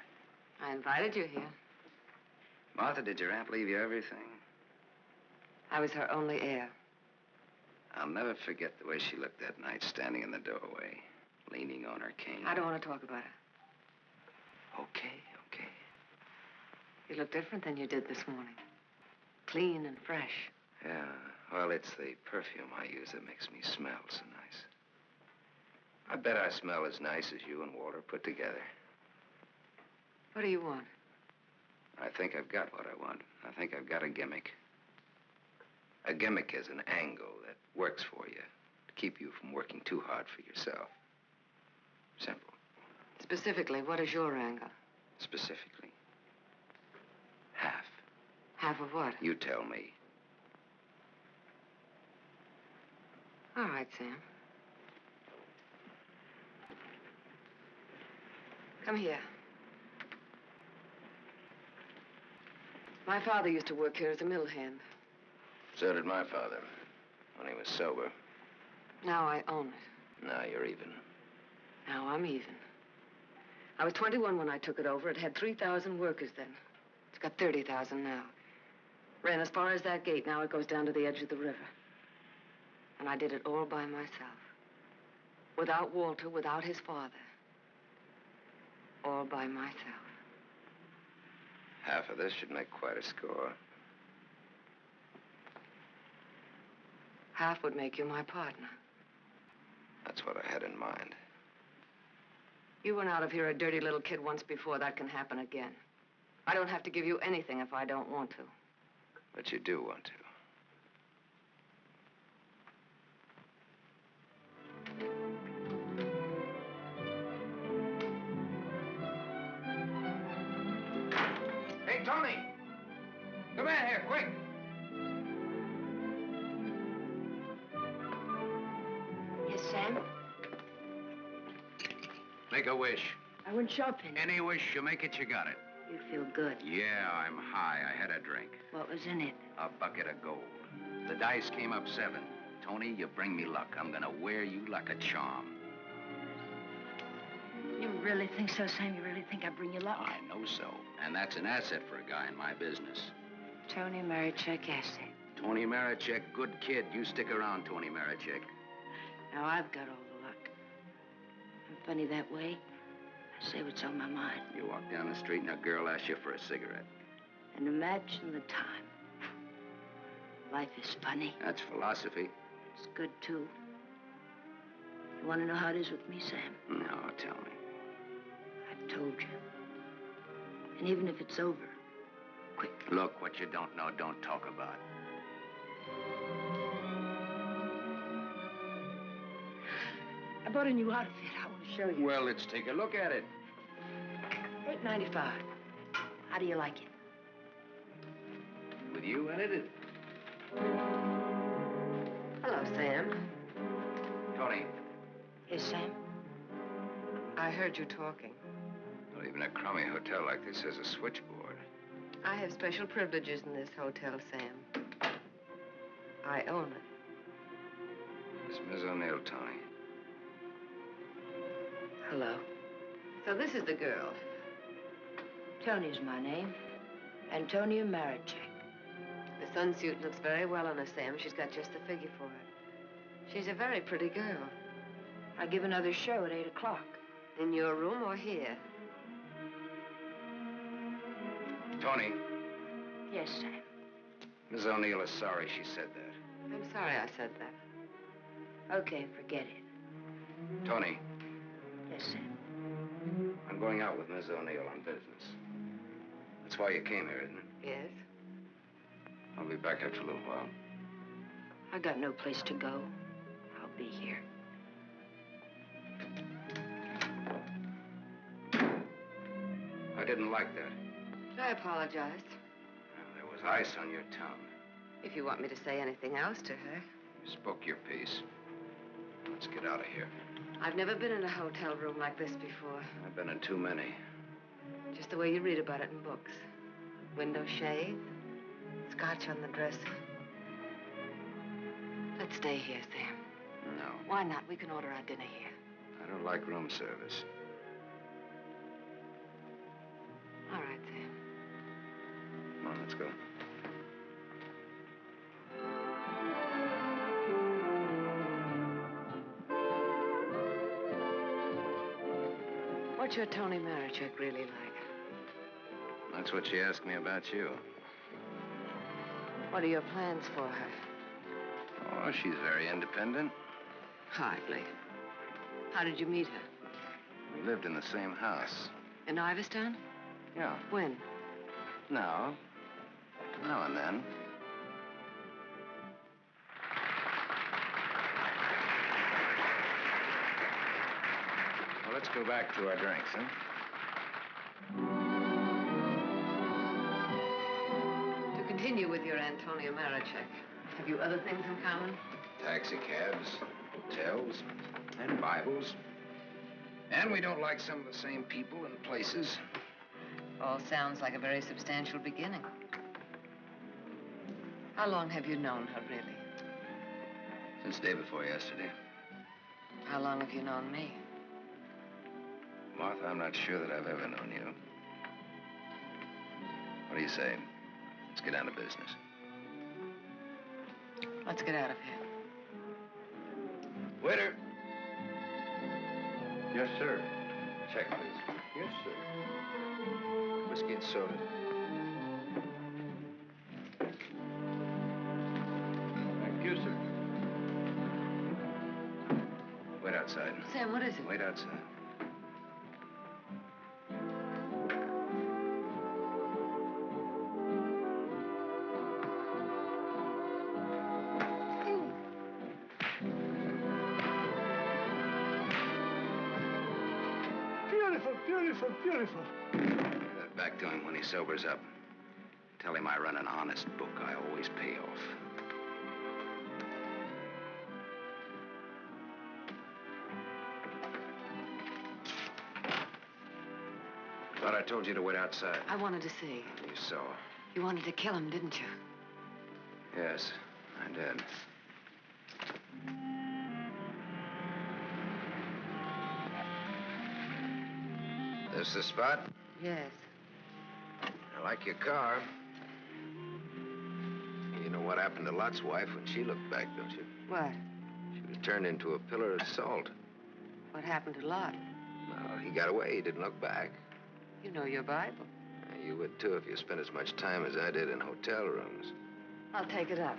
I invited you here. Martha, did your aunt leave you everything? I was her only heir. I'll never forget the way she looked that night, standing in the doorway, leaning on her cane. I don't want to talk about it. Okay. You look different than you did this morning. Clean and fresh. Yeah, well, it's the perfume I use that makes me smell so nice. I bet I smell as nice as you and Walter put together. What do you want? I think I've got what I want. I think I've got a gimmick. A gimmick is an angle that works for you to keep you from working too hard for yourself. Simple. Specifically, what is your angle? Specifically, half. Half of what? You tell me. All right, Sam. Come here. My father used to work here as a mill hand. So did my father, when he was sober. Now I own it. Now you're even. Now I'm even. I was 21 when I took it over. It had 3,000 workers then. It's got 30,000 now. Ran as far as that gate. Now it goes down to the edge of the river. And I did it all by myself. Without Walter, without his father. All by myself. Half of this should make quite a score. Half would make you my partner. That's what I had in mind. You went out of here a dirty little kid once before. That can happen again. I don't have to give you anything if I don't want to. But you do want to. Hey, Tony! Come in here, quick! Make a wish. I went shopping. Any wish, you make it, you got it. You feel good. Yeah, I'm high. I had a drink. What was in it? A bucket of gold. The dice came up 7. Tony, you bring me luck. I'm gonna wear you like a charm. You really think so, Sam? You really think I bring you luck? I know so. And that's an asset for a guy in my business. Tony Marichek asset. Tony Marichek, good kid. You stick around, Tony Marichek. Now I've got all the luck. I'm funny that way. I say what's on my mind. You walk down the street and a girl asks you for a cigarette. And imagine the time. Life is funny. That's philosophy. It's good, too. You want to know how it is with me, Sam? No, tell me. I've told you. And even if it's over, quick. Look, what you don't know, don't talk about. I bought a new outfit. I want to show you. Well, let's take a look at it. $8.95. How do you like it? With you in it? Hello, Sam. Tony. Yes, Sam? I heard you talking. Not even a crummy hotel like this has a switchboard. I have special privileges in this hotel, Sam. I own it. It's Miss O'Neill, Tony. Hello. So this is the girl. Tony's my name. Antonia Marichek. The sunsuit looks very well on her, Sam. She's got just the figure for it. She's a very pretty girl. I give another show at 8 o'clock. In your room or here? Tony. Yes, Sam. Miss O'Neill is sorry she said that. I'm sorry I said that. Okay, forget it. Tony. Yes, Sam. I'm going out with Miss O'Neill on business. That's why you came here, isn't it? Yes. I'll be back after a little while. I got no place to go. I'll be here. I didn't like that. I apologize. Well, there was ice on your tongue. If you want me to say anything else to her. You spoke your piece. Let's get out of here. I've never been in a hotel room like this before. I've been in too many. Just the way you read about it in books. Window shade, scotch on the dresser. Let's stay here, Sam. No. Why not? We can order our dinner here. I don't like room service. All right, Sam. Come on, let's go. What's your Tony Marichek really like? That's what she asked me about you. What are your plans for her? Oh, she's very independent. Hardly. How did you meet her? We lived in the same house. In Iverstown? Yeah. When? Now and then. Well, let's go back to our drinks, huh? To continue with your Antonia Marichek, have you other things in common? Taxi cabs, hotels, and Bibles. And we don't like some of the same people and places. All sounds like a very substantial beginning. How long have you known her, really? Since day before yesterday. How long have you known me? Martha, I'm not sure that I've ever known you. What do you say? Let's get down to business. Let's get out of here. Waiter. Yes, sir. Check, please. Yes, sir. Whiskey and soda. Thank you, sir. Wait outside. Sam, what is it? Wait outside. Beautiful, beautiful. Give that back to him when he sobers up. Tell him I run an honest book. I always pay off. I told you to wait outside. I wanted to see. You saw. You wanted to kill him, didn't you? Yes, I did. This the spot? Yes. I like your car. You know what happened to Lot's wife when she looked back, don't you? What? She was turned into a pillar of salt. What happened to Lot? Well, he got away. He didn't look back. You know your Bible. You would, too, if you spent as much time as I did in hotel rooms. I'll take it up.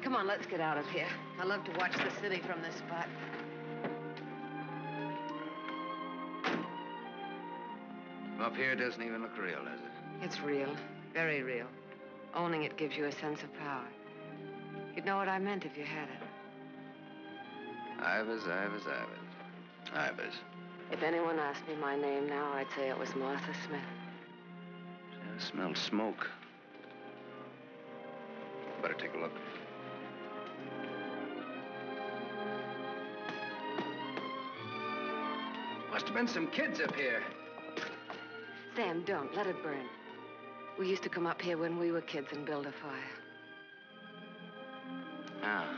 Come on, let's get out of here. I love to watch the city from this spot. Up here doesn't even look real, does it? It's real. Very real. Owning it gives you a sense of power. You'd know what I meant if you had it. Ivers. Ivers. If anyone asked me my name now, I'd say it was Martha Smith. I smell smoke. Better take a look. Must have been some kids up here. Sam, don't. Let it burn. We used to come up here when we were kids and build a fire. Ah.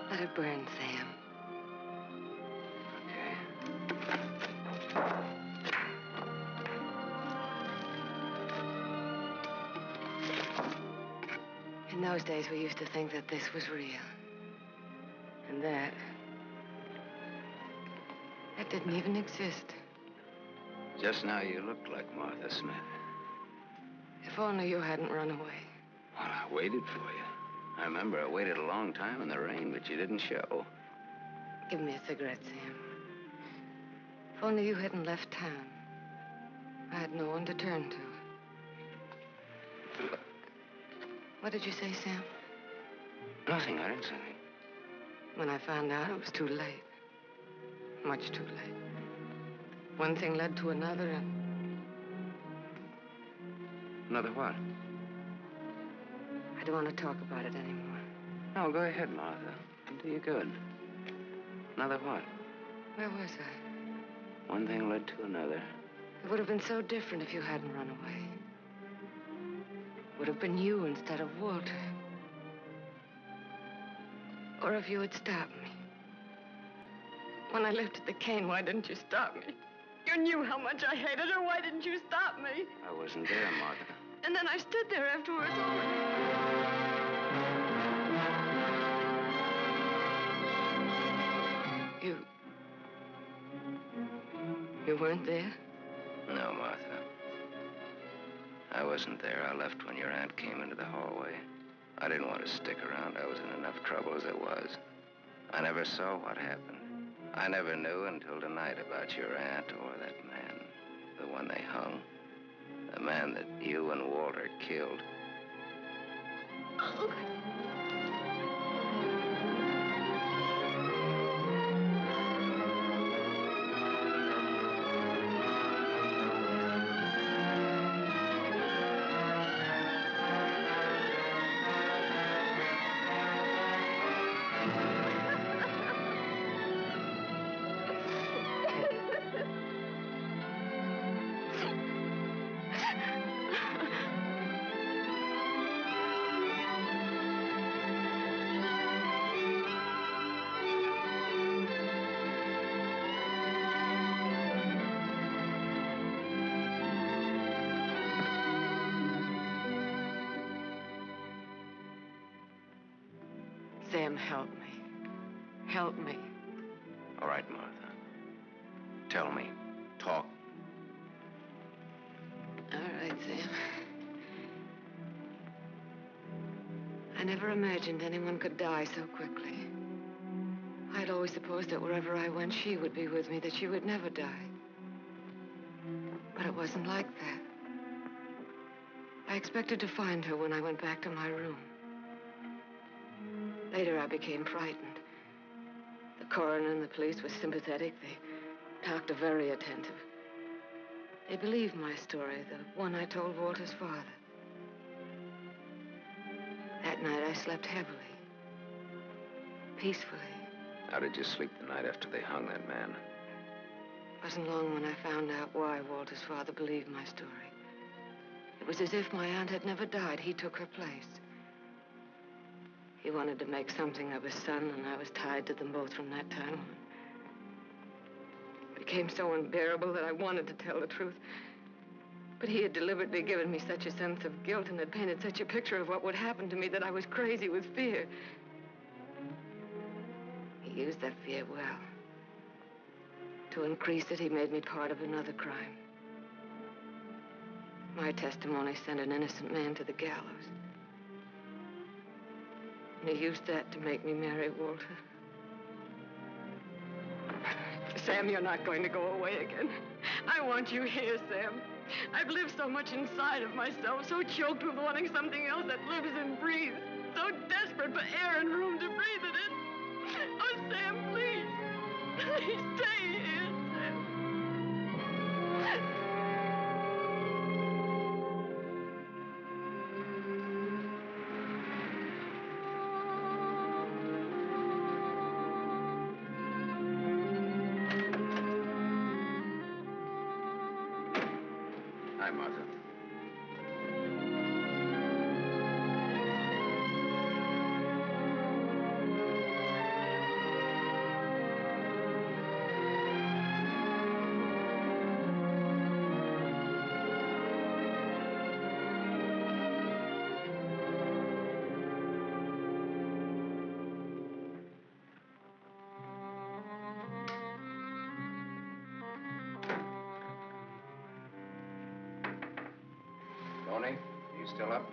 Let it burn, Sam. In those days, we used to think that this was real. And that didn't even exist. Just now you looked like Martha Smith. If only you hadn't run away. Well, I waited for you. I remember I waited a long time in the rain, but you didn't show. Give me a cigarette, Sam. If only you hadn't left town. I had no one to turn to. What did you say, Sam? Nothing. I didn't say anything. When I found out, it was too late. Much too late. One thing led to another, and... Another what? I don't want to talk about it anymore. No, go ahead, Martha. It'll do you good. Another what? Where was I? One thing led to another. It would have been so different if you hadn't run away. It would have been you instead of Walter. Or if you had stopped me. When I lifted the cane, why didn't you stop me? You knew how much I hated her. Why didn't you stop me? I wasn't there, Martha. And then I stood there afterwards. You weren't there? No, Martha. I wasn't there. I left when your aunt came into the hallway. I didn't want to stick around. I was in enough trouble as it was. I never saw what happened. I never knew until tonight about your aunt or that man, the one they hung. The man that you and Walter killed. Oh. Sam, help me. Help me. All right, Martha. Tell me. Talk. All right, Sam. I never imagined anyone could die so quickly. I'd always supposed that wherever I went, she would be with me, that she would never die. But it wasn't like that. I expected to find her when I went back to my room. Later, I became frightened. The coroner and the police were sympathetic. They talked very attentive. They believed my story, the one I told Walter's father. That night, I slept heavily, peacefully. How did you sleep the night after they hung that man? It wasn't long when I found out why Walter's father believed my story. It was as if my aunt had never died. He took her place. He wanted to make something of his son, and I was tied to them both from that time on. It became so unbearable that I wanted to tell the truth. But he had deliberately given me such a sense of guilt and had painted such a picture of what would happen to me that I was crazy with fear. He used that fear well. To increase it, he made me part of another crime. My testimony sent an innocent man to the gallows. And he used that to make me marry Walter. Sam, you're not going to go away again. I want you here, Sam. I've lived so much inside of myself, so choked with wanting something else that lives and breathes, so desperate for air and room to breathe it in. Oh, Sam, please. Please stay here, Sam. Hi, Martha. Tony, you still up?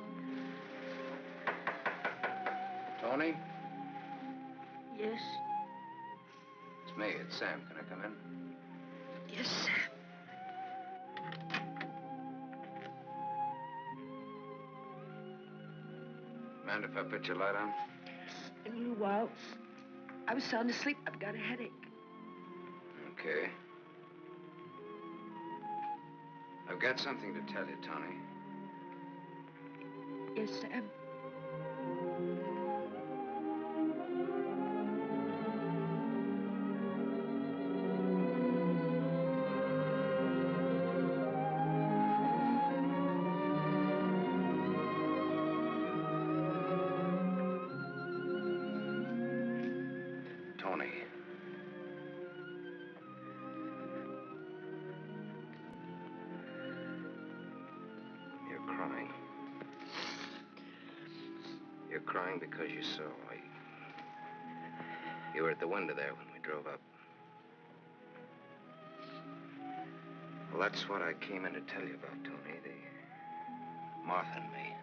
Tony? Yes? It's me, it's Sam. Can I come in? Yes, Sam. Mind if I put your light on? In a little while. I was sound asleep. I've got a headache. Okay. I've got something to tell you, Tony. Yes, Sam. Tony. You're crying. You're crying because you saw. You were at the window there when we drove up. Well, that's what I came in to tell you about, Tony. Martha and me.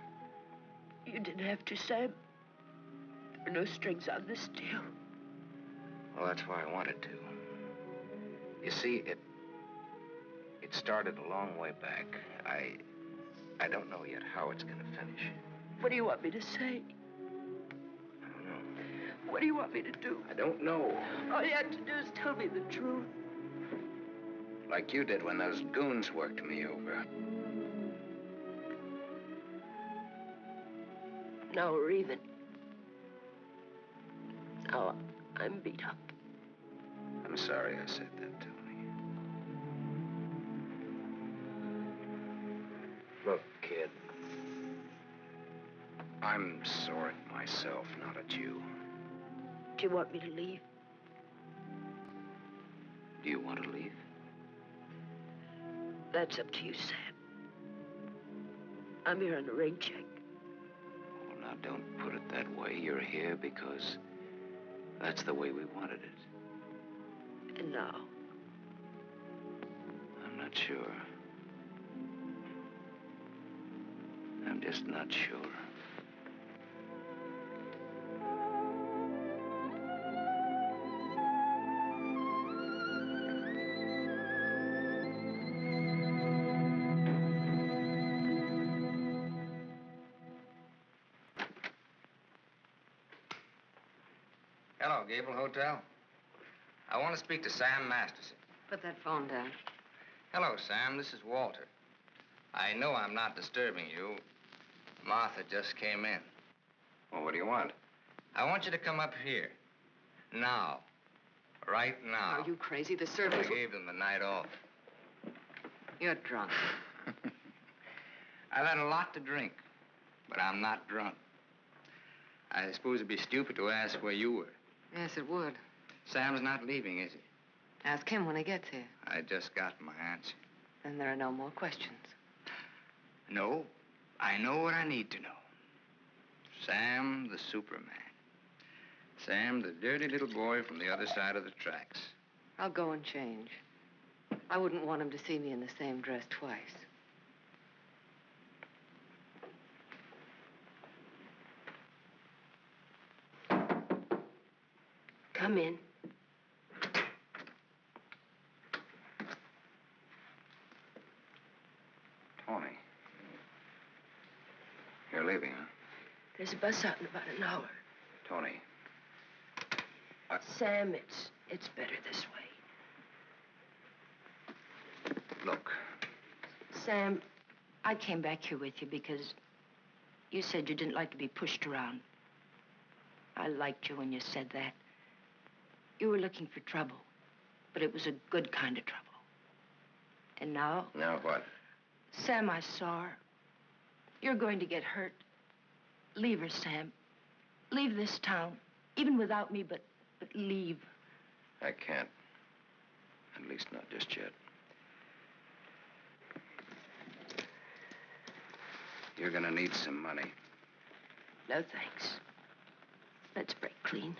You didn't have to, Sam. There are no strings on this deal. Well, that's why I wanted to. You see, it started a long way back. I don't know yet how it's going to finish. What do you want me to say? I don't know. What do you want me to do? I don't know. All you have to do is tell me the truth. Like you did when those goons worked me over. Now we're even. Now I'm beat up. I'm sorry I said that, Tony. Look, kid. I'm sore at myself, not at you. Do you want me to leave? Do you want to leave? That's up to you, Sam. I'm here on a rain check. Well, now, don't put it that way. You're here because that's the way we wanted it. And now? I'm not sure. I'm just not sure. Hello, Gable Hotel. I want to speak to Sam Masterson. Put that phone down. Hello, Sam. This is Walter. I know I'm not disturbing you. Martha just came in. Well, what do you want? I want you to come up here. Now. Right now. Are you crazy? The servants... I gave them the night off. You're drunk. I've had a lot to drink, but I'm not drunk. I suppose it'd be stupid to ask where you were. Yes, it would. Sam's not leaving, is he? Ask him when he gets here. I just got my answer. Then there are no more questions. No, I know what I need to know. Sam, the Superman. Sam, the dirty little boy from the other side of the tracks. I'll go and change. I wouldn't want him to see me in the same dress twice. Come in. Tony. You're leaving, huh? There's a bus out in about an hour. Tony. Sam, it's better this way. Look. Sam, I came back here with you because you said you didn't like to be pushed around. I liked you when you said that. You were looking for trouble, but it was a good kind of trouble. And now? Now what? Sam, I saw her. You're going to get hurt. Leave her, Sam. Leave this town, even without me, but leave. I can't. At least not just yet. You're gonna need some money. No, thanks. Let's break clean.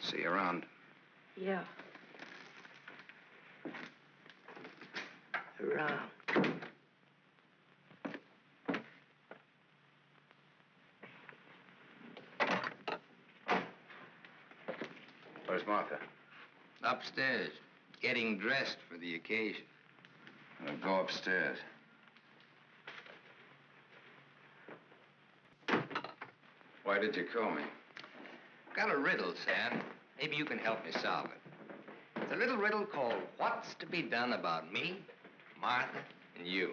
See you around. Yeah. Around. Where's Martha? Upstairs, getting dressed for the occasion. Go upstairs. Why did you call me? Got a riddle, Sam. Maybe you can help me solve it. It's a little riddle called What's to Be Done About Me, Martha, and You.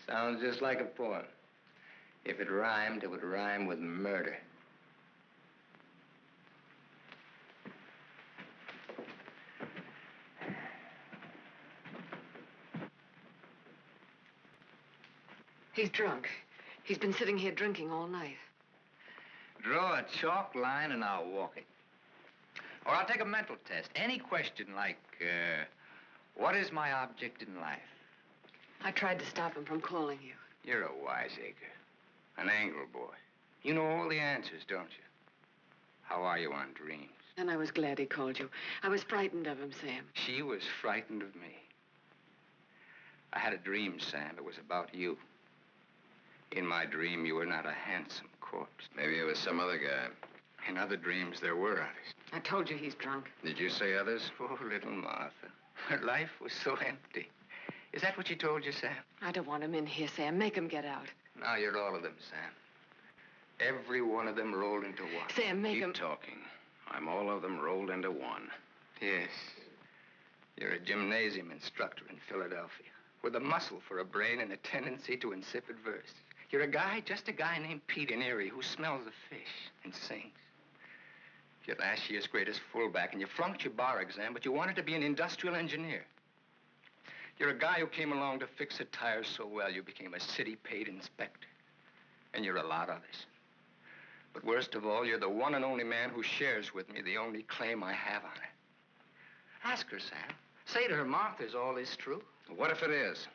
Sounds just like a poem. If it rhymed, it would rhyme with murder. He's drunk. He's been sitting here drinking all night. Draw a chalk line and I'll walk it. Or I'll take a mental test. Any question like, what is my object in life? I tried to stop him from calling you. You're a wiseacre. An angle boy. You know all the answers, don't you? How are you on dreams? And I was glad he called you. I was frightened of him, Sam. She was frightened of me. I had a dream, Sam. It was about you. In my dream, you were not a handsome corpse. Maybe it was some other guy. In other dreams, there were others. I told you he's drunk. Did you say others? Poor little Martha. Her life was so empty. Is that what she told you, Sam? I don't want him in here, Sam. Make him get out. Now you're all of them, Sam. Every one of them rolled into one. Sam, make him... Keep talking. I'm all of them rolled into one. Yes. You're a gymnasium instructor in Philadelphia with a muscle for a brain and a tendency to insipid verse. You're a guy, just a guy named Pete in Erie who smells the fish and sings. You're last year's greatest fullback, and you flunked your bar exam, but you wanted to be an industrial engineer. You're a guy who came along to fix a tire so well you became a city-paid inspector. And you're a lot of others. But worst of all, you're the one and only man who shares with me the only claim I have on her. Ask her, Sam. Say to her, Martha, is all this true? What if it is?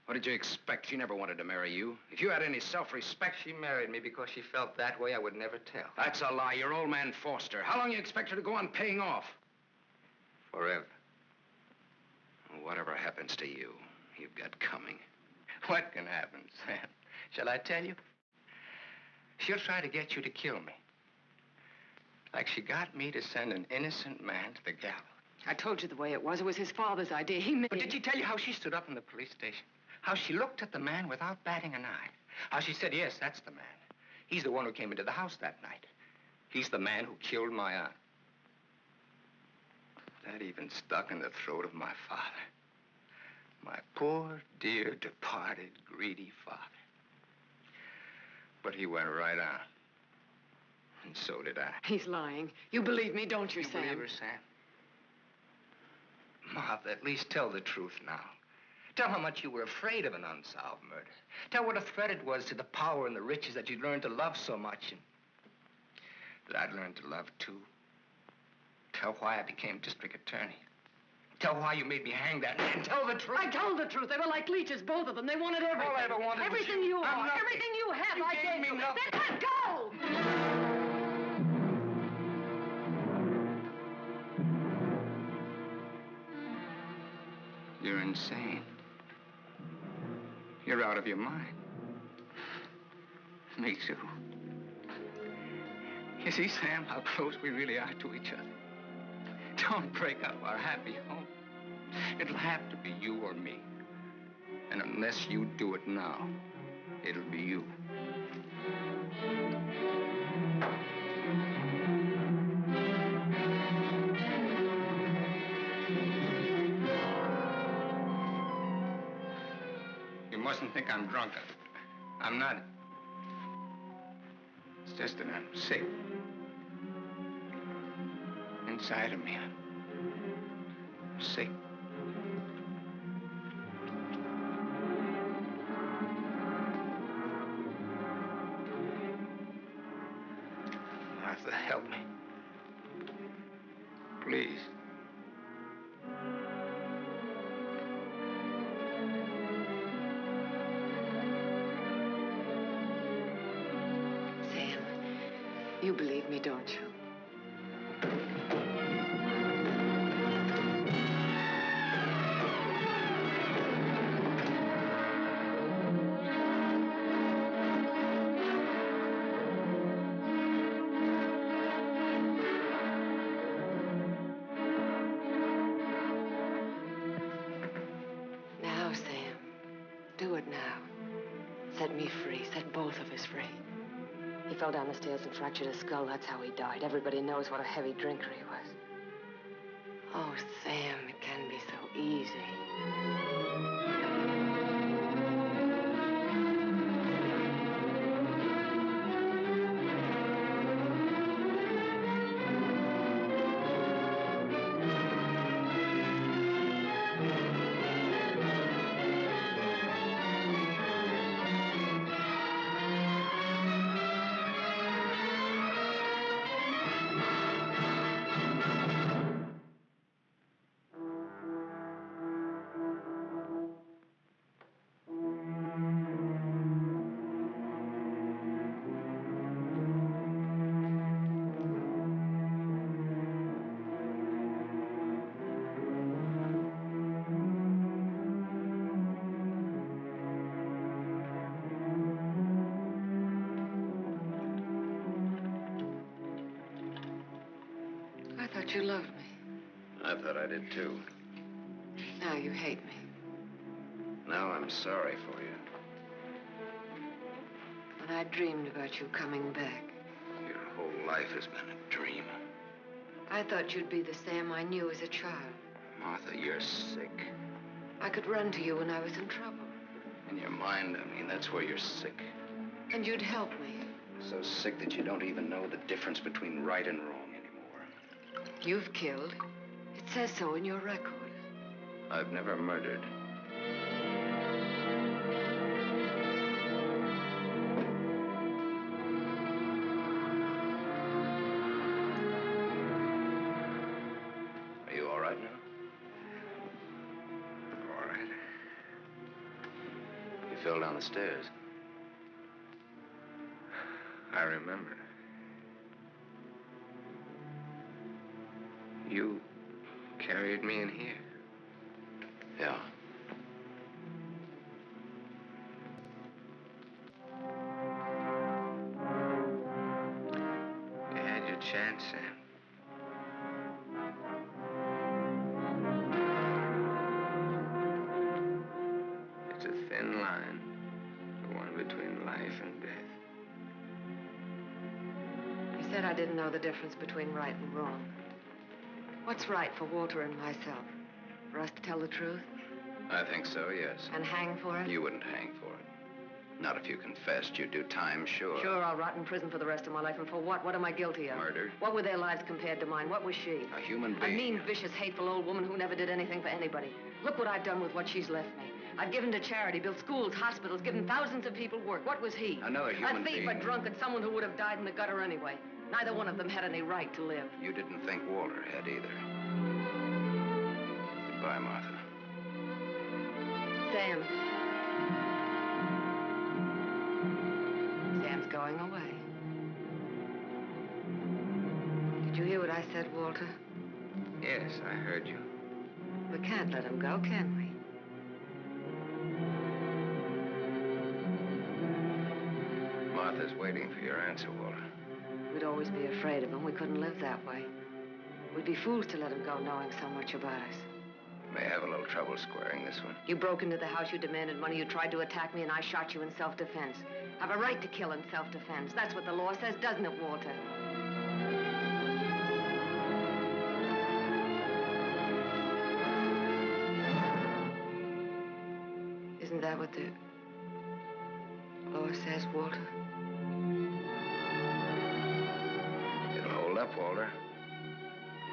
What did you expect? She never wanted to marry you. If you had any self-respect... She married me because she felt that way. I would never tell. That's a lie. Your old man forced her. How long you expect her to go on paying off? Forever. Whatever happens to you, you've got coming. What can happen, Sam? Shall I tell you? She'll try to get you to kill me. Like she got me to send an innocent man to the gallows. I told you the way it was. It was his father's idea. He made... But did she tell you how she stood up in the police station? How she looked at the man without batting an eye? How she said, yes, that's the man. He's the one who came into the house that night. He's the man who killed my aunt. That even stuck in the throat of my father. My poor, dear, departed, greedy father. But he went right on. And so did I. He's lying. You believe me, don't you, Sam? You believe her, Sam? Martha, at least tell the truth now. Tell how much you were afraid of an unsolved murder. Tell what a threat it was to the power and the riches that you'd learned to love so much, and that I'd learned to love, too. Tell why I became district attorney. Tell why you made me hang that man. Tell the truth. I told the truth. They were like leeches, both of them. They wanted everything. All I ever wanted everything was you I'm are, nothing. everything you have, You I gave gave me you. nothing. Then let go! You're insane. You're out of your mind. Me too. You see, Sam, how close we really are to each other. Don't break up our happy home. It'll have to be you or me. And unless you do it now, it'll be you. You mustn't think I'm drunk. I'm not. It's just that I'm sick. Inside of me, I'm sick. Martha, help me. Please. Sam, you believe me, don't you? Now, Sam, do it now. Set me free. Set both of us free. He fell down the stairs and fractured his skull. That's how he died. Everybody knows what a heavy drinker he was. Oh, Sam, it can be so easy. I thought you loved me. I thought I did, too. Now you hate me. Now I'm sorry for you. When I dreamed about you coming back, Your whole life has been a dream. I thought you'd be the Sam I knew as a child. Martha, you're sick. I could run to you when I was in trouble. In your mind, I mean, that's where you're sick. And you'd help me. So sick that you don't even know the difference between right and wrong anymore. You've killed. It says so in your record. I've never murdered. Are you all right now? All right. You fell down the stairs. I remember. You carried me in here. Yeah. You had your chance, Sam. It's a thin line, the one between life and death. You said I didn't know the difference between right and wrong. What's right for Walter and myself? For us to tell the truth? I think so, yes. And hang for it? You wouldn't hang for it. Not if you confessed. You'd do time, sure. Sure, I'll rot in prison for the rest of my life. And for what? What am I guilty of? Murder. What were their lives compared to mine? What was she? A human being. A mean, vicious, hateful old woman who never did anything for anybody. Look what I've done with what she's left me. I've given to charity, built schools, hospitals, given thousands of people work. What was he? Another human being. A thief, being. a drunkard, someone who would have died in the gutter anyway. Neither one of them had any right to live. You didn't think Walter had either. Goodbye, Martha. Sam. Sam's going away. Did you hear what I said, Walter? Yes, I heard you. We can't let him go, can we? Martha's waiting for your answer, Walter. We'd always be afraid of him. We couldn't live that way. We'd be fools to let him go knowing so much about us. May have a little trouble squaring this one. You broke into the house, you demanded money, you tried to attack me, and I shot you in self-defense. I have a right to kill in self-defense. That's what the law says, doesn't it, Walter? Isn't that what the law says, Walter? It'll hold up, Walter.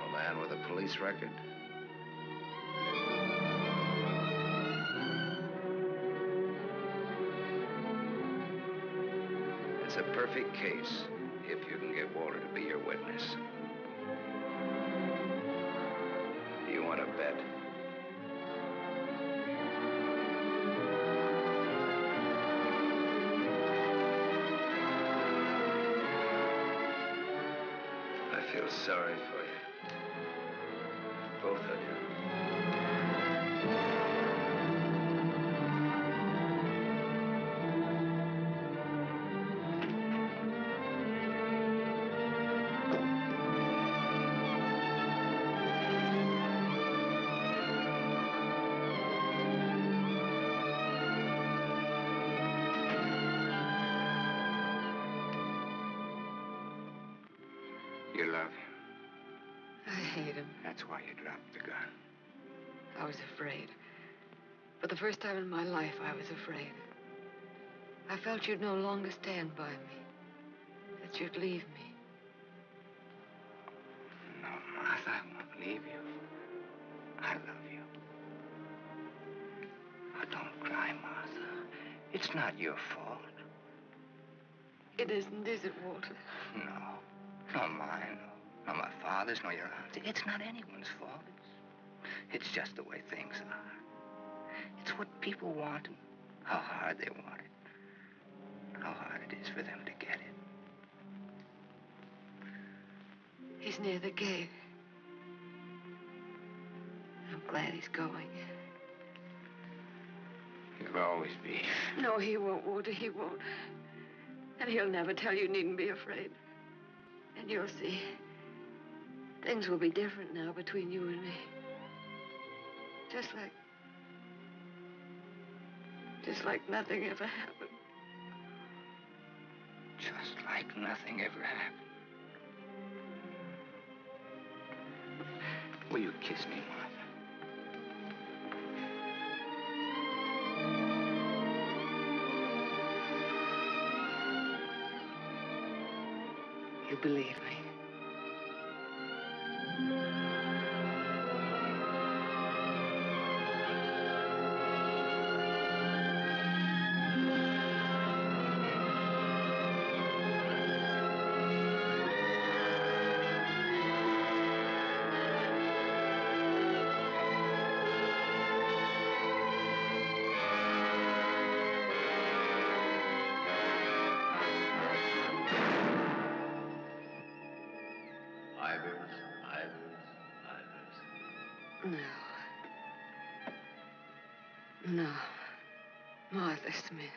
A man with a police record. It's a perfect case if you can get Walter to be your witness. Do you want to bet? I feel sorry for you. Both of you. You love him. I hate him. That's why you dropped the gun. I was afraid. For the first time in my life, I was afraid. I felt you'd no longer stand by me. That you'd leave me. No, Martha, I won't leave you. I love you. Oh, don't cry, Martha. It's not your fault. It isn't, is it, Walter? No. Nor mine, nor my father's, nor your aunt's. It's not anyone's fault. It's just the way things are. It's what people want and how hard they want it. How hard it is for them to get it. He's near the gate. I'm glad he's going. He'll always be. No, he won't, Walter, he won't. And he'll never tell you needn't be afraid. And you'll see. Things will be different now between you and me. Just like nothing ever happened. Just like nothing ever happened. Will you kiss me, Martha? You believe me. No. Martha Smith.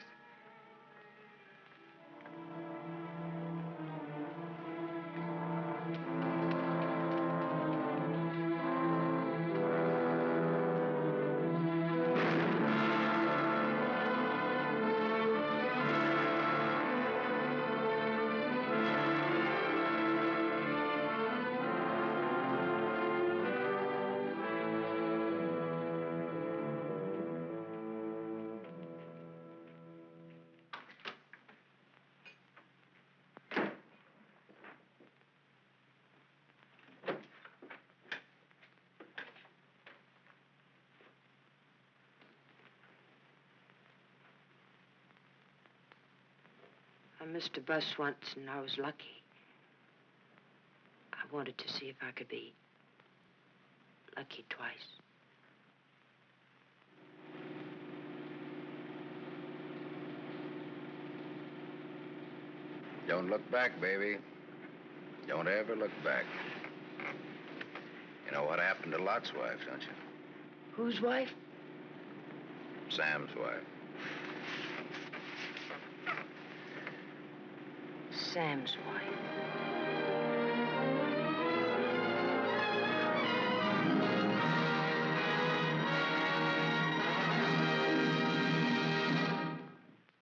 missed a bus once, and I was lucky. I wanted to see if I could be lucky twice. Don't look back, baby. Don't ever look back. You know what happened to Lot's wife, don't you? Whose wife? Sam's wife. Sam's wife.